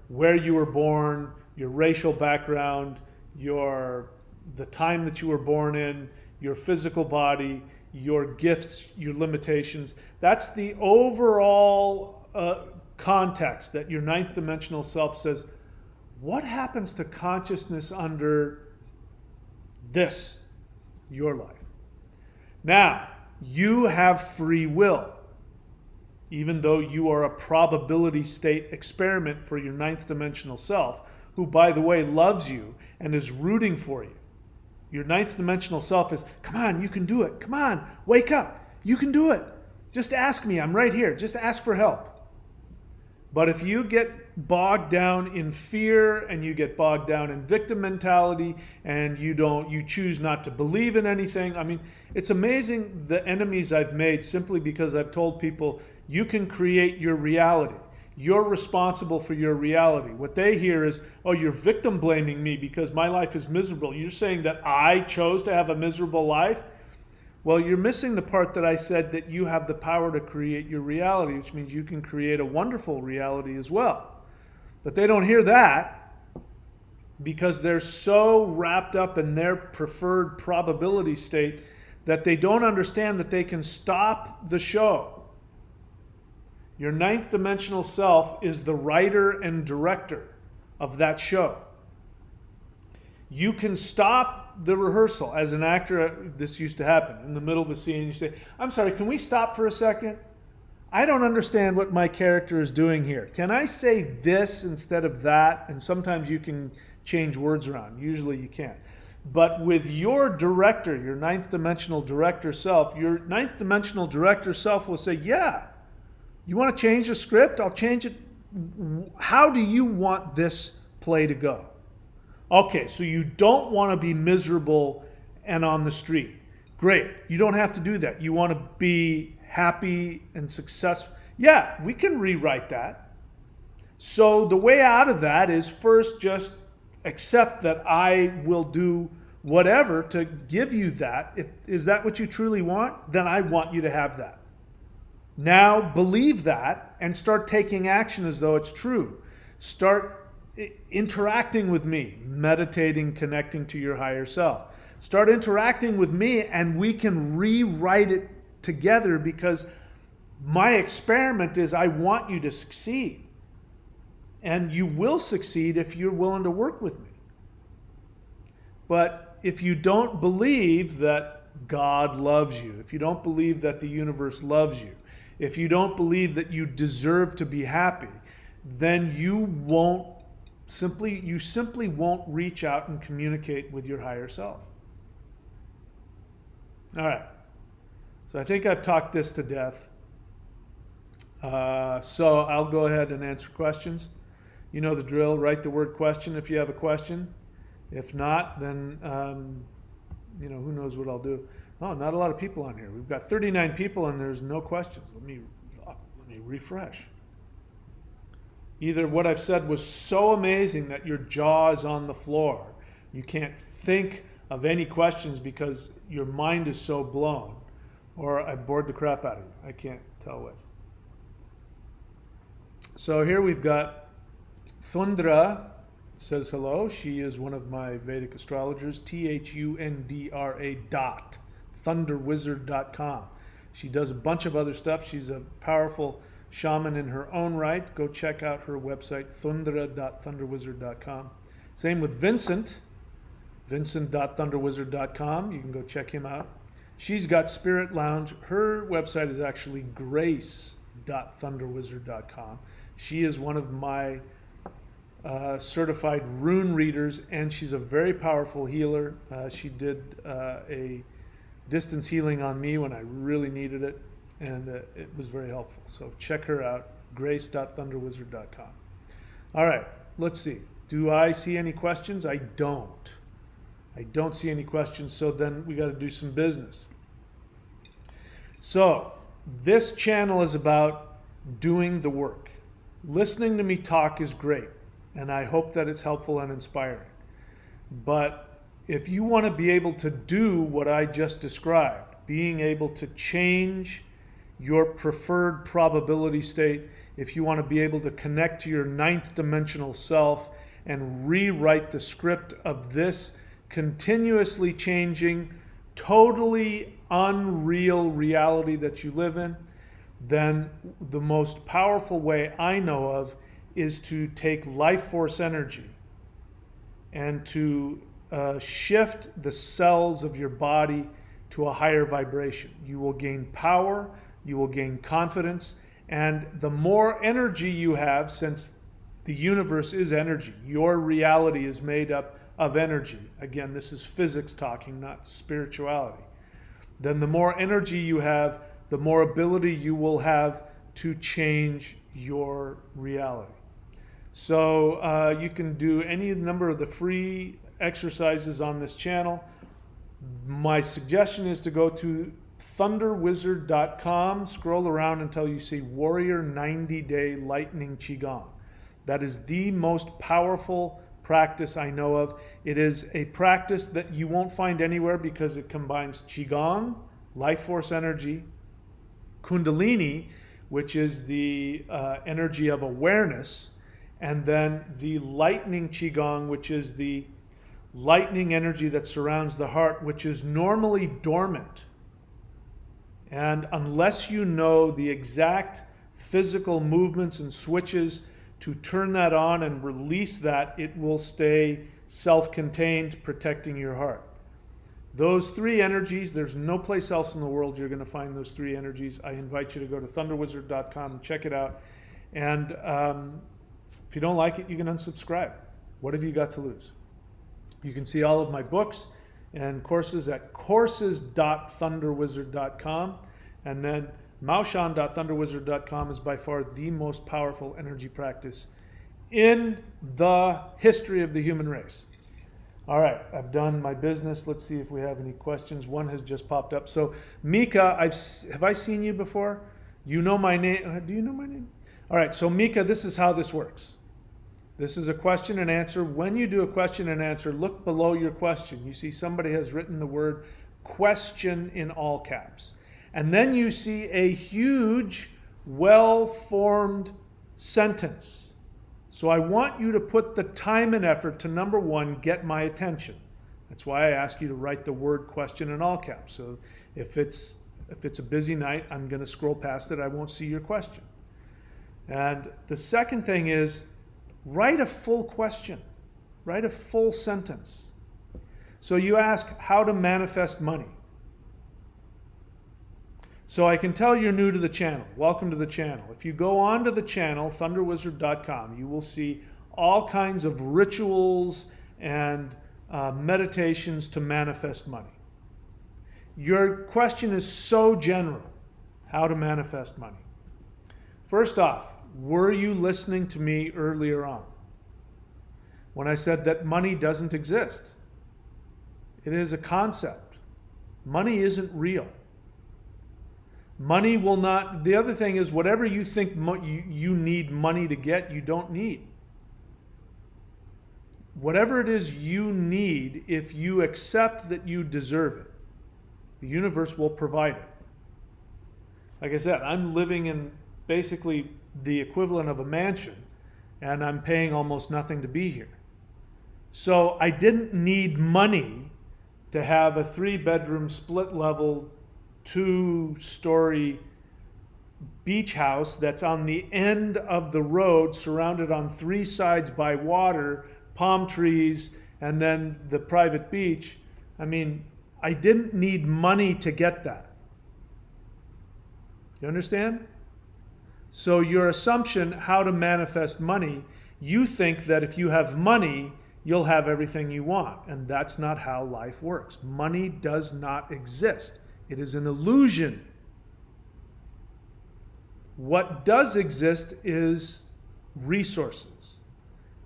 where you were born, your racial background, the time that you were born in, your physical body, your gifts, your limitations. That's the overall context that your ninth dimensional self says, what happens to consciousness under this, your life? Now, you have free will, even though you are a probability state experiment for your ninth dimensional self, who, by the way, loves you and is rooting for you. Your ninth dimensional self is, come on, you can do it. Come on, wake up. You can do it. Just ask me. I'm right here. Just ask for help. But if you get bogged down in fear and you get bogged down in victim mentality and you choose not to believe in anything. I mean, it's amazing the enemies I've made simply because I've told people you can create your reality. You're responsible for your reality. What they hear is, oh, you're victim blaming me because my life is miserable. You're saying that I chose to have a miserable life? Well, you're missing the part that I said that you have the power to create your reality, which means you can create a wonderful reality as well. But they don't hear that because they're so wrapped up in their preferred probability state that they don't understand that they can stop the show. Your ninth dimensional self is the writer and director of that show. You can stop the rehearsal. As an actor, this used to happen. In the middle of a scene, you say, I'm sorry, can we stop for a second? I don't understand what my character is doing here. Can I say this instead of that? And sometimes you can change words around. Usually you can't. But with your director, your ninth dimensional director self, your ninth dimensional director self will say, yeah, you want to change the script? I'll change it. How do you want this play to go? Okay, so you don't want to be miserable and on the street. Great. You don't have to do that. You want to be happy and successful. Yeah, we can rewrite that. So the way out of that is first just accept that I will do whatever to give you that. Is that what you truly want? Then I want you to have that. Now believe that and start taking action as though it's true. Start interacting with me, meditating, connecting to your higher self. Start interacting with me and we can rewrite it together, because my experiment is I want you to succeed. And you will succeed if you're willing to work with me. But if you don't believe that God loves you, if you don't believe that the universe loves you, if you don't believe that you deserve to be happy, then you simply won't reach out and communicate with your higher self. All right. So I think I've talked this to death. So I'll go ahead and answer questions. You know the drill. Write the word question if you have a question. If not, then who knows what I'll do. Oh, not a lot of people on here. We've got 39 people and there's no questions. Let me refresh. Either what I've said was so amazing that your jaw is on the floor. You can't think of any questions because your mind is so blown, or I bored the crap out of you. I can't tell which. So here we've got Thundra says hello. She is one of my Vedic astrologers, THUNDRA thunderwizard.com. She does a bunch of other stuff. She's a powerful shaman in her own right. Go check out her website, thundra.thunderwizard.com. Same with Vincent, vincent.thunderwizard.com. You can go check him out. She's got Spirit Lounge. Her website is actually grace.thunderwizard.com. She is one of my certified rune readers, and she's a very powerful healer. She did a distance healing on me when I really needed it, and it was very helpful. So check her out, grace.thunderwizard.com. All right, let's see. Do I see any questions? I don't. I don't see any questions, so then we got to do some business. So this channel is about doing the work. Listening to me talk is great, and I hope that it's helpful and inspiring. But if you want to be able to do what I just described, being able to change your preferred probability state, if you want to be able to connect to your ninth dimensional self and rewrite the script of this continuously changing, totally unreal reality that you live in, then the most powerful way I know of is to take life force energy and to shift the cells of your body to a higher vibration. You will gain power, you will gain confidence, and the more energy you have, since the universe is energy, your reality is made up of energy. Again, this is physics talking, not spirituality. Then the more energy you have, the more ability you will have to change your reality. So you can do any number of the free exercises on this channel. My suggestion is to go to thunderwizard.com, scroll around until you see Warrior 90-Day Lightning Qigong. That is the most powerful practice I know of. It is a practice that you won't find anywhere because it combines Qigong, life force energy, Kundalini, which is the energy of awareness, and then the Lightning Qigong, which is the lightning energy that surrounds the heart, which is normally dormant. And unless you know the exact physical movements and switches to turn that on and release that, it will stay self-contained, protecting your heart. Those three energies, there's no place else in the world you're going to find those three energies. I invite you to go to thunderwizard.com and check it out. And if you don't like it, you can unsubscribe. What have you got to lose? You can see all of my books and courses at courses.thunderwizard.com. And then maushan.thunderwizard.com is by far the most powerful energy practice in the history of the human race. All right, I've done my business. Let's see if we have any questions. One has just popped up. So Mika, have I seen you before? You know my name. Do you know my name? All right, so Mika, this is how this works. This is a question and answer. When you do a question and answer, look below your question. You see somebody has written the word question in all caps. And then you see a huge, well-formed sentence. So I want you to put the time and effort to, number one, get my attention. That's why I ask you to write the word question in all caps. So if it's a busy night, I'm going to scroll past it. I won't see your question. And the second thing is, write a full question. Write a full sentence. So you ask how to manifest money. So I can tell you're new to the channel. Welcome to the channel. If you go onto the channel, thunderwizard.com, you will see all kinds of rituals and meditations to manifest money. Your question is so general, how to manifest money. First off, were you listening to me earlier on when I said that money doesn't exist? It is a concept. Money isn't real. Money will not, the other thing is whatever you think you need money to get, you don't need. Whatever it is you need, if you accept that you deserve it, the universe will provide it. Like I said, I'm living in basically the equivalent of a mansion, and I'm paying almost nothing to be here. So I didn't need money to have a 3-bedroom, split-level, 2-story beach house that's on the end of the road, surrounded on 3 sides by water, palm trees, and then the private beach. I mean, I didn't need money to get that. You understand? So your assumption how to manifest money, you think that if you have money, you'll have everything you want. And that's not how life works. Money does not exist. It is an illusion. What does exist is resources.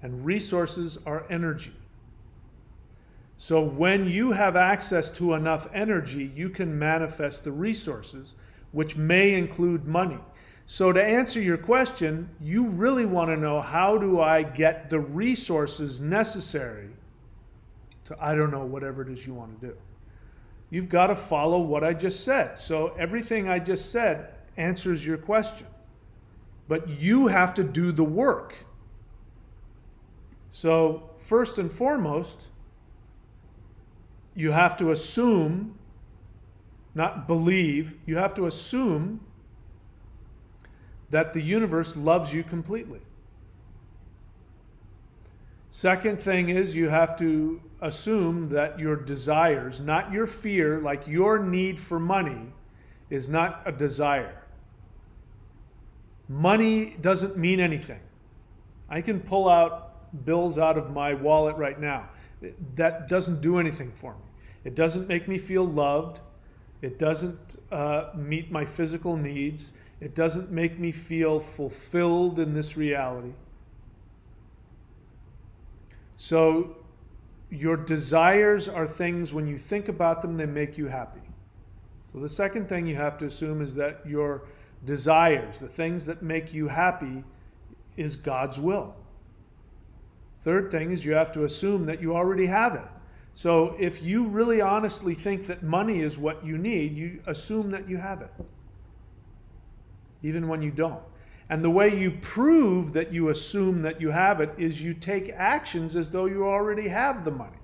And resources are energy. So when you have access to enough energy, you can manifest the resources, which may include money. So to answer your question, you really want to know, how do I get the resources necessary to, I don't know, whatever it is you want to do. You've got to follow what I just said. So everything I just said answers your question. But you have to do the work. So first and foremost, you have to assume, not believe, you have to assume that the universe loves you completely. Second thing is, you have to assume that your desires, not your fear, like your need for money, is not a desire. Money doesn't mean anything. I can pull out bills out of my wallet right now. That doesn't do anything for me. It doesn't make me feel loved. It doesn't meet my physical needs. It doesn't make me feel fulfilled in this reality. So your desires are things, when you think about them, they make you happy. So the second thing you have to assume is that your desires, the things that make you happy, is God's will. Third thing is, you have to assume that you already have it. So if you really honestly think that money is what you need, you assume that you have it, even when you don't. And the way you prove that you assume that you have it is you take actions as though you already have the money.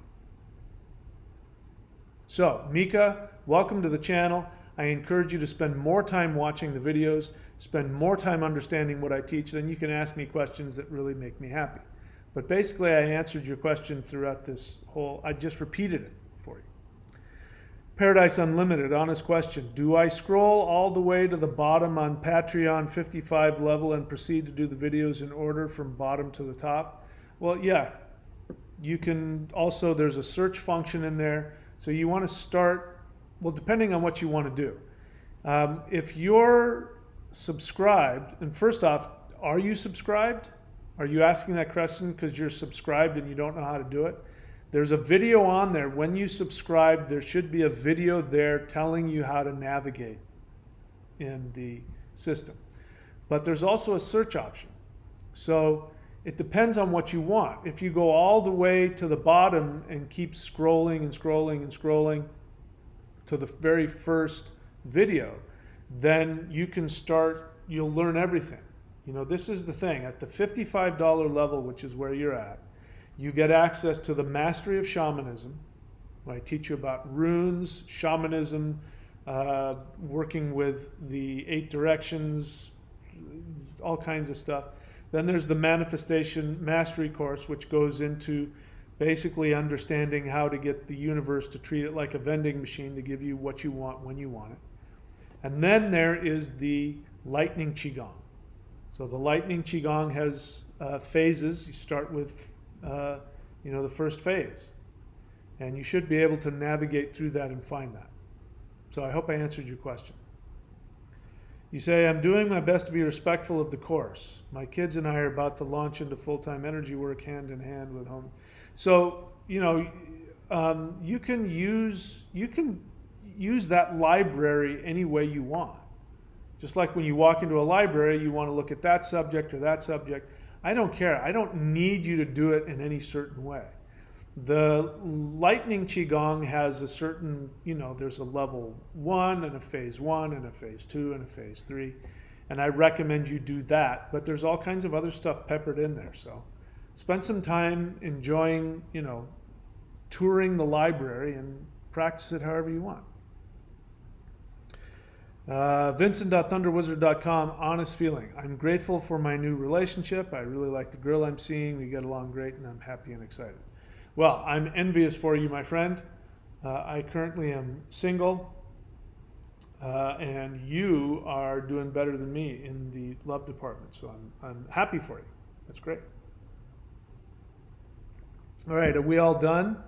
So, Mika, welcome to the channel. I encourage you to spend more time watching the videos, spend more time understanding what I teach, then you can ask me questions that really make me happy. But basically, I answered your question throughout this whole, I just repeated it for you. Paradise Unlimited, honest question. Do I scroll all the way to the bottom on Patreon 55 level and proceed to do the videos in order from bottom to the top? Well, yeah. You can also, there's a search function in there. So you want to start, well, depending on what you want to do. If you're subscribed, and first off, are you subscribed? Are you asking that question because you're subscribed and you don't know how to do it? There's a video on there. When you subscribe, there should be a video there telling you how to navigate in the system. But there's also a search option. So it depends on what you want. If you go all the way to the bottom and keep scrolling and scrolling and scrolling to the very first video, then you can start, you'll learn everything. You know, this is the thing. At the $55 level, which is where you're at, you get access to the mastery of shamanism, where I teach you about runes, shamanism, working with the 8 directions, all kinds of stuff. Then there's the manifestation mastery course, which goes into basically understanding how to get the universe to treat it like a vending machine to give you what you want when you want it. And then there is the Lightning Qigong. So the Lightning Qigong has phases. You start with the first phase. And you should be able to navigate through that and find that. So I hope I answered your question. You say, I'm doing my best to be respectful of the course. My kids and I are about to launch into full-time energy work hand in hand with home. So, you can use that library any way you want. Just like when you walk into a library, you want to look at that subject or that subject. I don't care. I don't need you to do it in any certain way. The Lightning Qigong has a certain, there's a level 1 and a phase 1 and a phase 2 and a phase 3. And I recommend you do that. But there's all kinds of other stuff peppered in there. So spend some time enjoying, touring the library and practice it however you want. Vincent.thunderwizard.com, honest feeling. I'm grateful for my new relationship. I really like the girl I'm seeing. We get along great and I'm happy and excited. Well, I'm envious for you, my friend. I currently am single, and you are doing better than me in the love department. So I'm happy for you. That's great. All right, are we all done?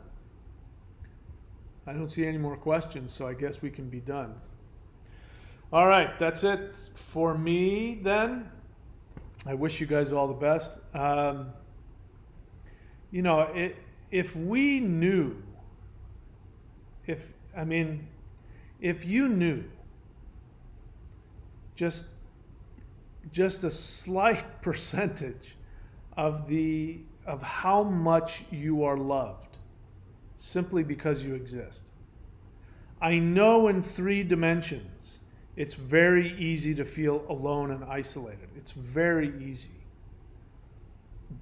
I don't see any more questions, so I guess we can be done. All right, that's it for me then. I wish you guys all the best. If we knew, if you knew just a slight percentage of how much you are loved simply because you exist. I know in 3 dimensions, it's very easy to feel alone and isolated. It's very easy.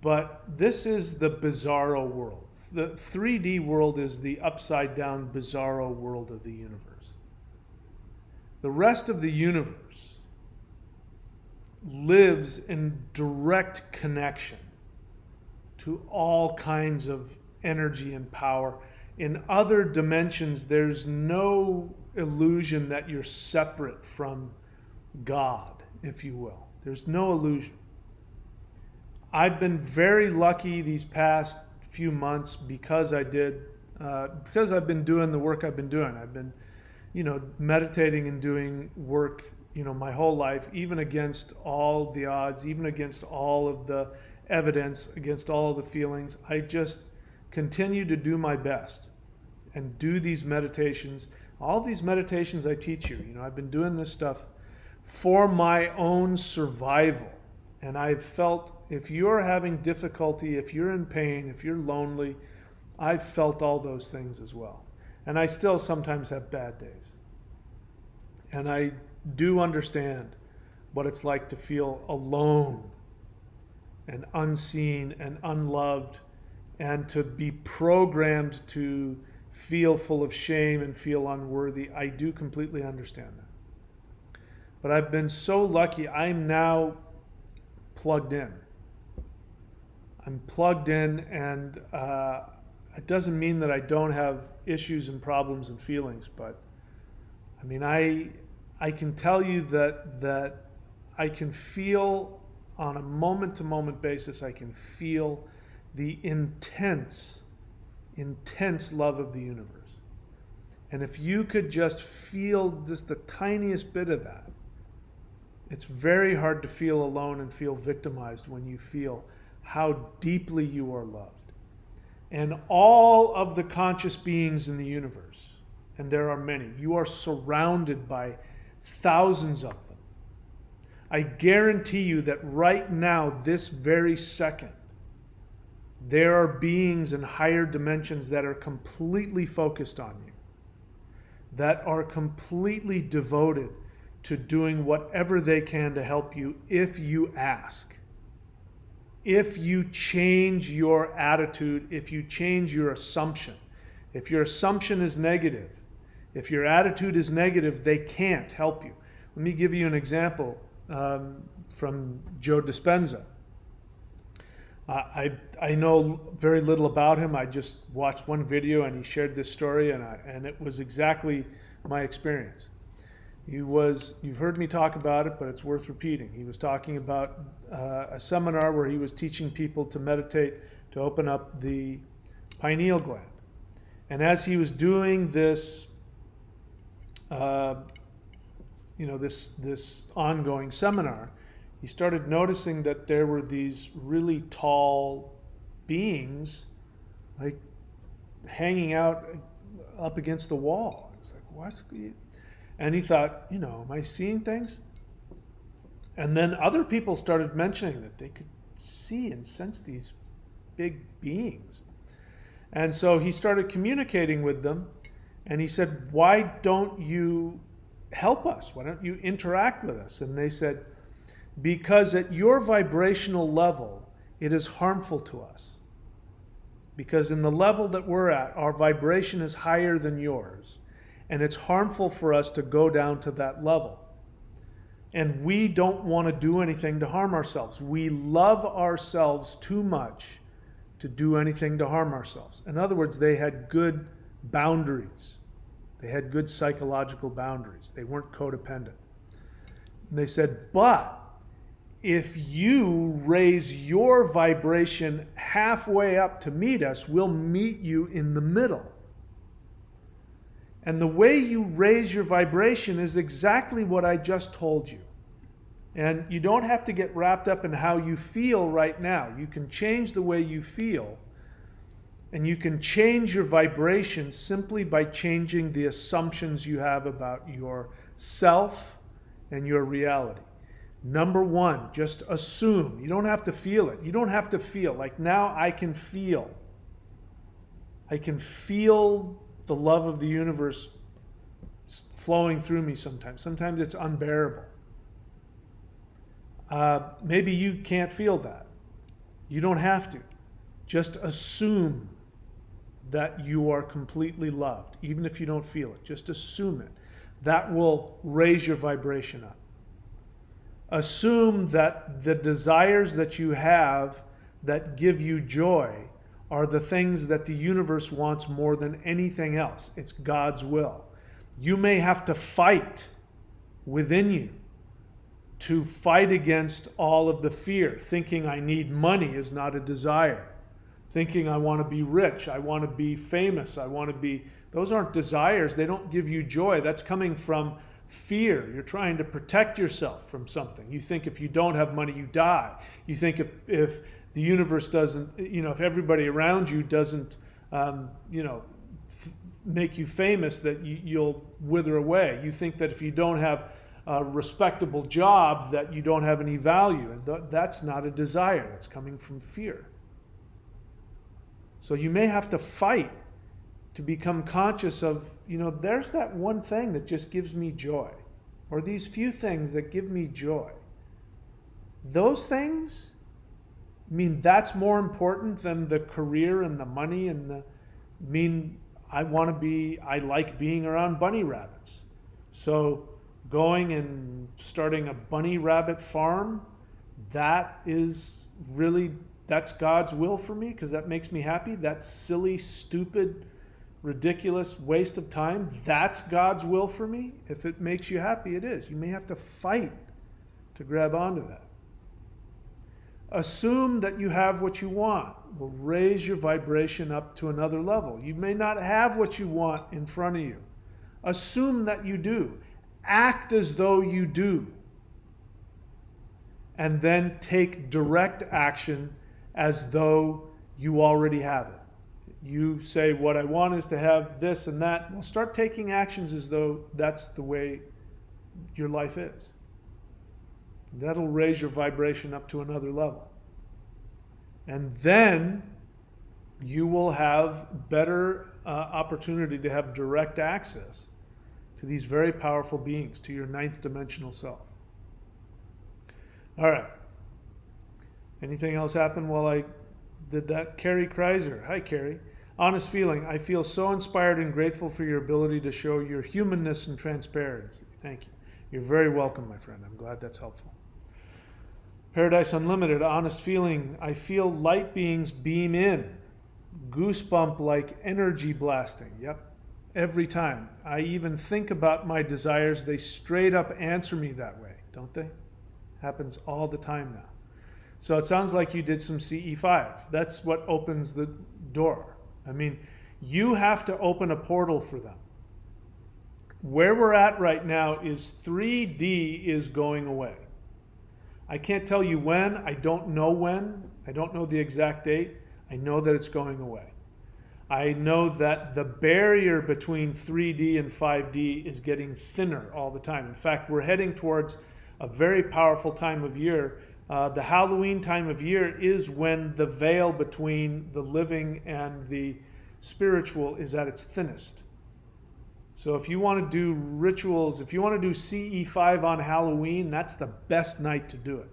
But this is the bizarro world. The 3D world is the upside down bizarro world of the universe. The rest of the universe lives in direct connection to all kinds of energy and power. In other dimensions, there's no illusion that you're separate from God, if you will. There's no illusion. I've been very lucky these past few months because I've been doing the work I've been doing. I've been, meditating and doing work, my whole life, even against all the odds, even against all of the evidence, against all of the feelings. I just continue to do my best and do these meditations. All these meditations I teach you, I've been doing this stuff for my own survival. And I've felt if you're having difficulty, if you're in pain, if you're lonely, I've felt all those things as well. And I still sometimes have bad days. And I do understand what it's like to feel alone and unseen and unloved and to be programmed to feel full of shame and feel unworthy. I do completely understand that. But I've been so lucky. I'm now plugged in. I'm plugged in, and it doesn't mean that I don't have issues and problems and feelings, but I can tell you that I can feel on a moment-to-moment basis, I can feel the intense love of the universe. And if you could just feel just the tiniest bit of that, it's very hard to feel alone and feel victimized when you feel how deeply you are loved. And all of the conscious beings in the universe, and there are many, you are surrounded by thousands of them. I guarantee you that right now, this very second, there are beings in higher dimensions that are completely focused on you, that are completely devoted to doing whatever they can to help you if you ask. If you change your attitude, if you change your assumption. If your assumption is negative, if your attitude is negative, they can't help you. Let me give you an example from Joe Dispenza. I know very little about him. I just watched one video and he shared this story, and it was exactly my experience. You've heard me talk about it, but it's worth repeating. He was talking about a seminar where he was teaching people to meditate to open up the pineal gland. And as he was doing this, this ongoing seminar, he started noticing that there were these really tall beings, like hanging out up against the wall. I was like, what? And he thought, am I seeing things? And then other people started mentioning that they could see and sense these big beings. And so he started communicating with them, and he said, why don't you help us? Why don't you interact with us? And they said, because at your vibrational level, it is harmful to us. Because in the level that we're at, our vibration is higher than yours, and it's harmful for us to go down to that level. And we don't want to do anything to harm ourselves. We love ourselves too much to do anything to harm ourselves. In other words, they had good boundaries. They had good psychological boundaries. They weren't codependent. And they said, but if you raise your vibration halfway up to meet us, we'll meet you in the middle. And the way you raise your vibration is exactly what I just told you. And you don't have to get wrapped up in how you feel right now. You can change the way you feel, and you can change your vibration simply by changing the assumptions you have about yourself and your reality. Number one, just assume. You don't have to feel it. You don't have to feel. Like now I can feel. I can feel the love of the universe flowing through me sometimes. Sometimes it's unbearable. Maybe you can't feel that. You don't have to. Just assume that you are completely loved, even if you don't feel it. Just assume it. That will raise your vibration up. Assume that the desires that you have that give you joy are the things that the universe wants more than anything else. It's God's will. You may have to fight within you to fight against all of the fear. Thinking I need money is not a desire. Thinking I want to be rich, I want to be famous, I want to be... Those aren't desires. They don't give you joy. That's coming from fear. You're trying to protect yourself from something. You think if you don't have money, you die. You think if the universe doesn't, if everybody around you doesn't, make you famous, that you'll wither away. You think that if you don't have a respectable job, that you don't have any value. And that's not a desire. That's coming from fear. So you may have to fight to become conscious of, there's that one thing that just gives me joy, or these few things that give me joy. Those things, that's more important than the career and the money and I like being around bunny rabbits. So going and starting a bunny rabbit farm, that's God's will for me, because that makes me happy. That silly, stupid, ridiculous waste of time, that's God's will for me. If it makes you happy, it is. You may have to fight to grab onto that. Assume that you have what you want. Will raise your vibration up to another level. You may not have what you want in front of you. Assume that you do. Act as though you do. And then take direct action as though you already have it. You say, what I want is to have this and that. Well, start taking actions as though that's the way your life is. That'll raise your vibration up to another level. And then you will have better opportunity to have direct access to these very powerful beings, to your ninth dimensional self. All right. Anything else happen while I did that? Carrie Kreiser. Hi, Carrie. Honest feeling. I feel so inspired and grateful for your ability to show your humanness and transparency. Thank you. You're very welcome, my friend. I'm glad that's helpful. Paradise Unlimited. Honest feeling. I feel light beings beam in. Goosebump like energy blasting. Yep. Every time. I even think about my desires, they straight up answer me that way, don't they? Happens all the time now. So it sounds like you did some CE5. That's what opens the door. You have to open a portal for them. Where we're at right now is 3D is going away. I can't tell you when. I don't know when. I don't know the exact date. I know that it's going away. I know that the barrier between 3D and 5D is getting thinner all the time. In fact, we're heading towards a very powerful time of year. The Halloween time of year is when the veil between the living and the spiritual is at its thinnest. So if you want to do rituals, if you want to do CE5 on Halloween, that's the best night to do it.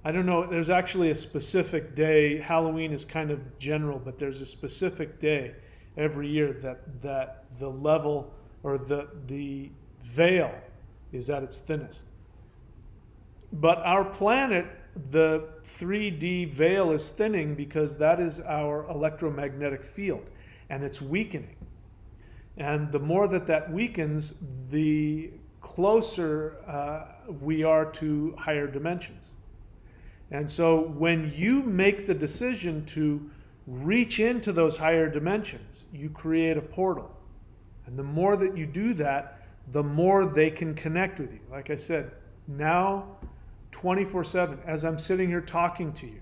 I don't know, there's actually a specific day. Halloween is kind of general, but there's a specific day every year that the level or the veil is at its thinnest. But our planet, the 3D veil is thinning because that is our electromagnetic field, and it's weakening. And the more that weakens, the closer we are to higher dimensions. And so when you make the decision to reach into those higher dimensions, you create a portal. And the more that you do that, the more they can connect with you. Like I said, now 24/7, as I'm sitting here talking to you,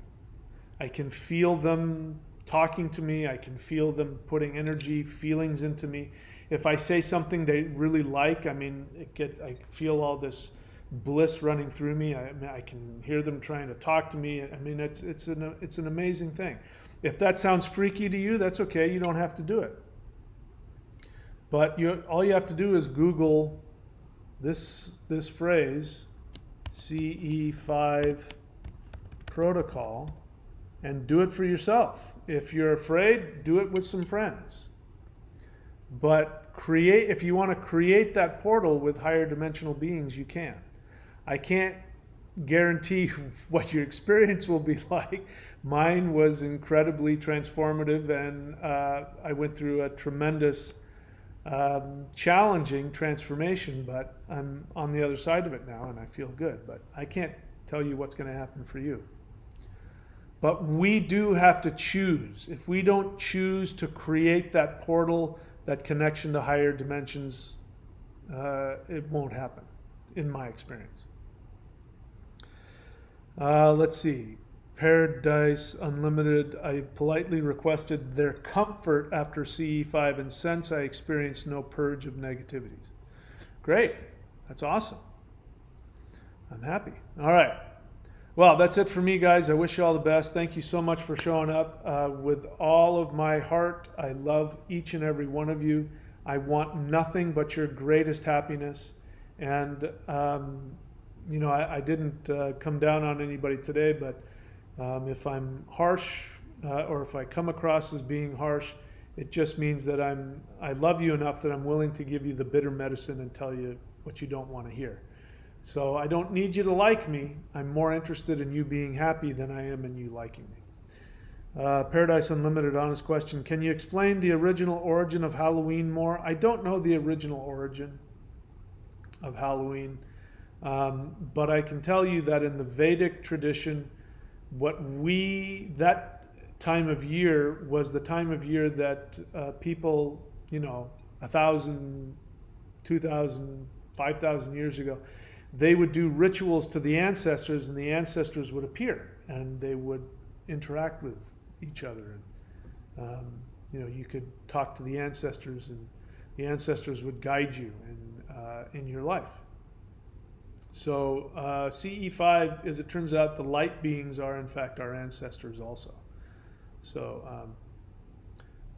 I can feel them talking to me. I can feel them putting energy, feelings into me. If I say something they really like, I mean, I feel all this bliss running through me. I can hear them trying to talk to me. I mean, it's an amazing thing. If that sounds freaky to you, that's okay. You don't have to do it. But all you have to do is Google this phrase, CE5 protocol, and do it for yourself. If you're afraid, do it with some friends. But if you want to create that portal with higher dimensional beings, you can. I can't guarantee what your experience will be like. Mine was incredibly transformative, and I went through a tremendous, challenging transformation, but I'm on the other side of it now, and I feel good. But I can't tell you what's going to happen for you. But we do have to choose. If we don't choose to create that portal, that connection to higher dimensions, it won't happen, in my experience. Let's see. Paradise Unlimited, I politely requested their comfort after CE5, and since I experienced no purge of negativities. Great. That's awesome. I'm happy. All right. Well, that's it for me, guys. I wish you all the best. Thank you so much for showing up. With all of my heart, I love each and every one of you. I want nothing but your greatest happiness. And, I didn't come down on anybody today, but if I'm harsh or if I come across as being harsh, it just means that I love you enough that I'm willing to give you the bitter medicine and tell you what you don't want to hear. So I don't need you to like me. I'm more interested in you being happy than I am in you liking me. Paradise Unlimited, honest question. Can you explain the original origin of Halloween more? I don't know the original origin of Halloween, but I can tell you that in the Vedic tradition, that time of year was the time of year that people, 1,000, 2,000, 5,000 years ago, they would do rituals to the ancestors, and the ancestors would appear and they would interact with each other. And, you could talk to the ancestors, and the ancestors would guide you in your life. So CE5, as it turns out, the light beings are in fact our ancestors also. So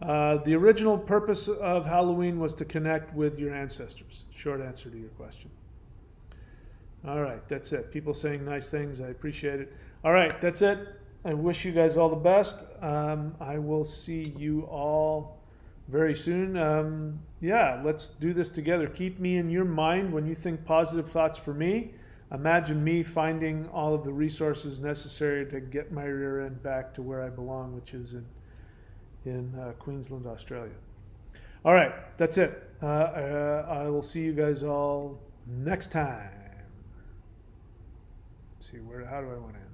the original purpose of Halloween was to connect with your ancestors. Short answer to your question. All right, that's it. People saying nice things, I appreciate it. All right, that's it. I wish you guys all the best. I will see you all very soon. Let's do this together. Keep me in your mind when you think positive thoughts for me. Imagine me finding all of the resources necessary to get my rear end back to where I belong, which is in Queensland, Australia. All right, that's it. I will see you guys all next time. Let's see, how do I want to end?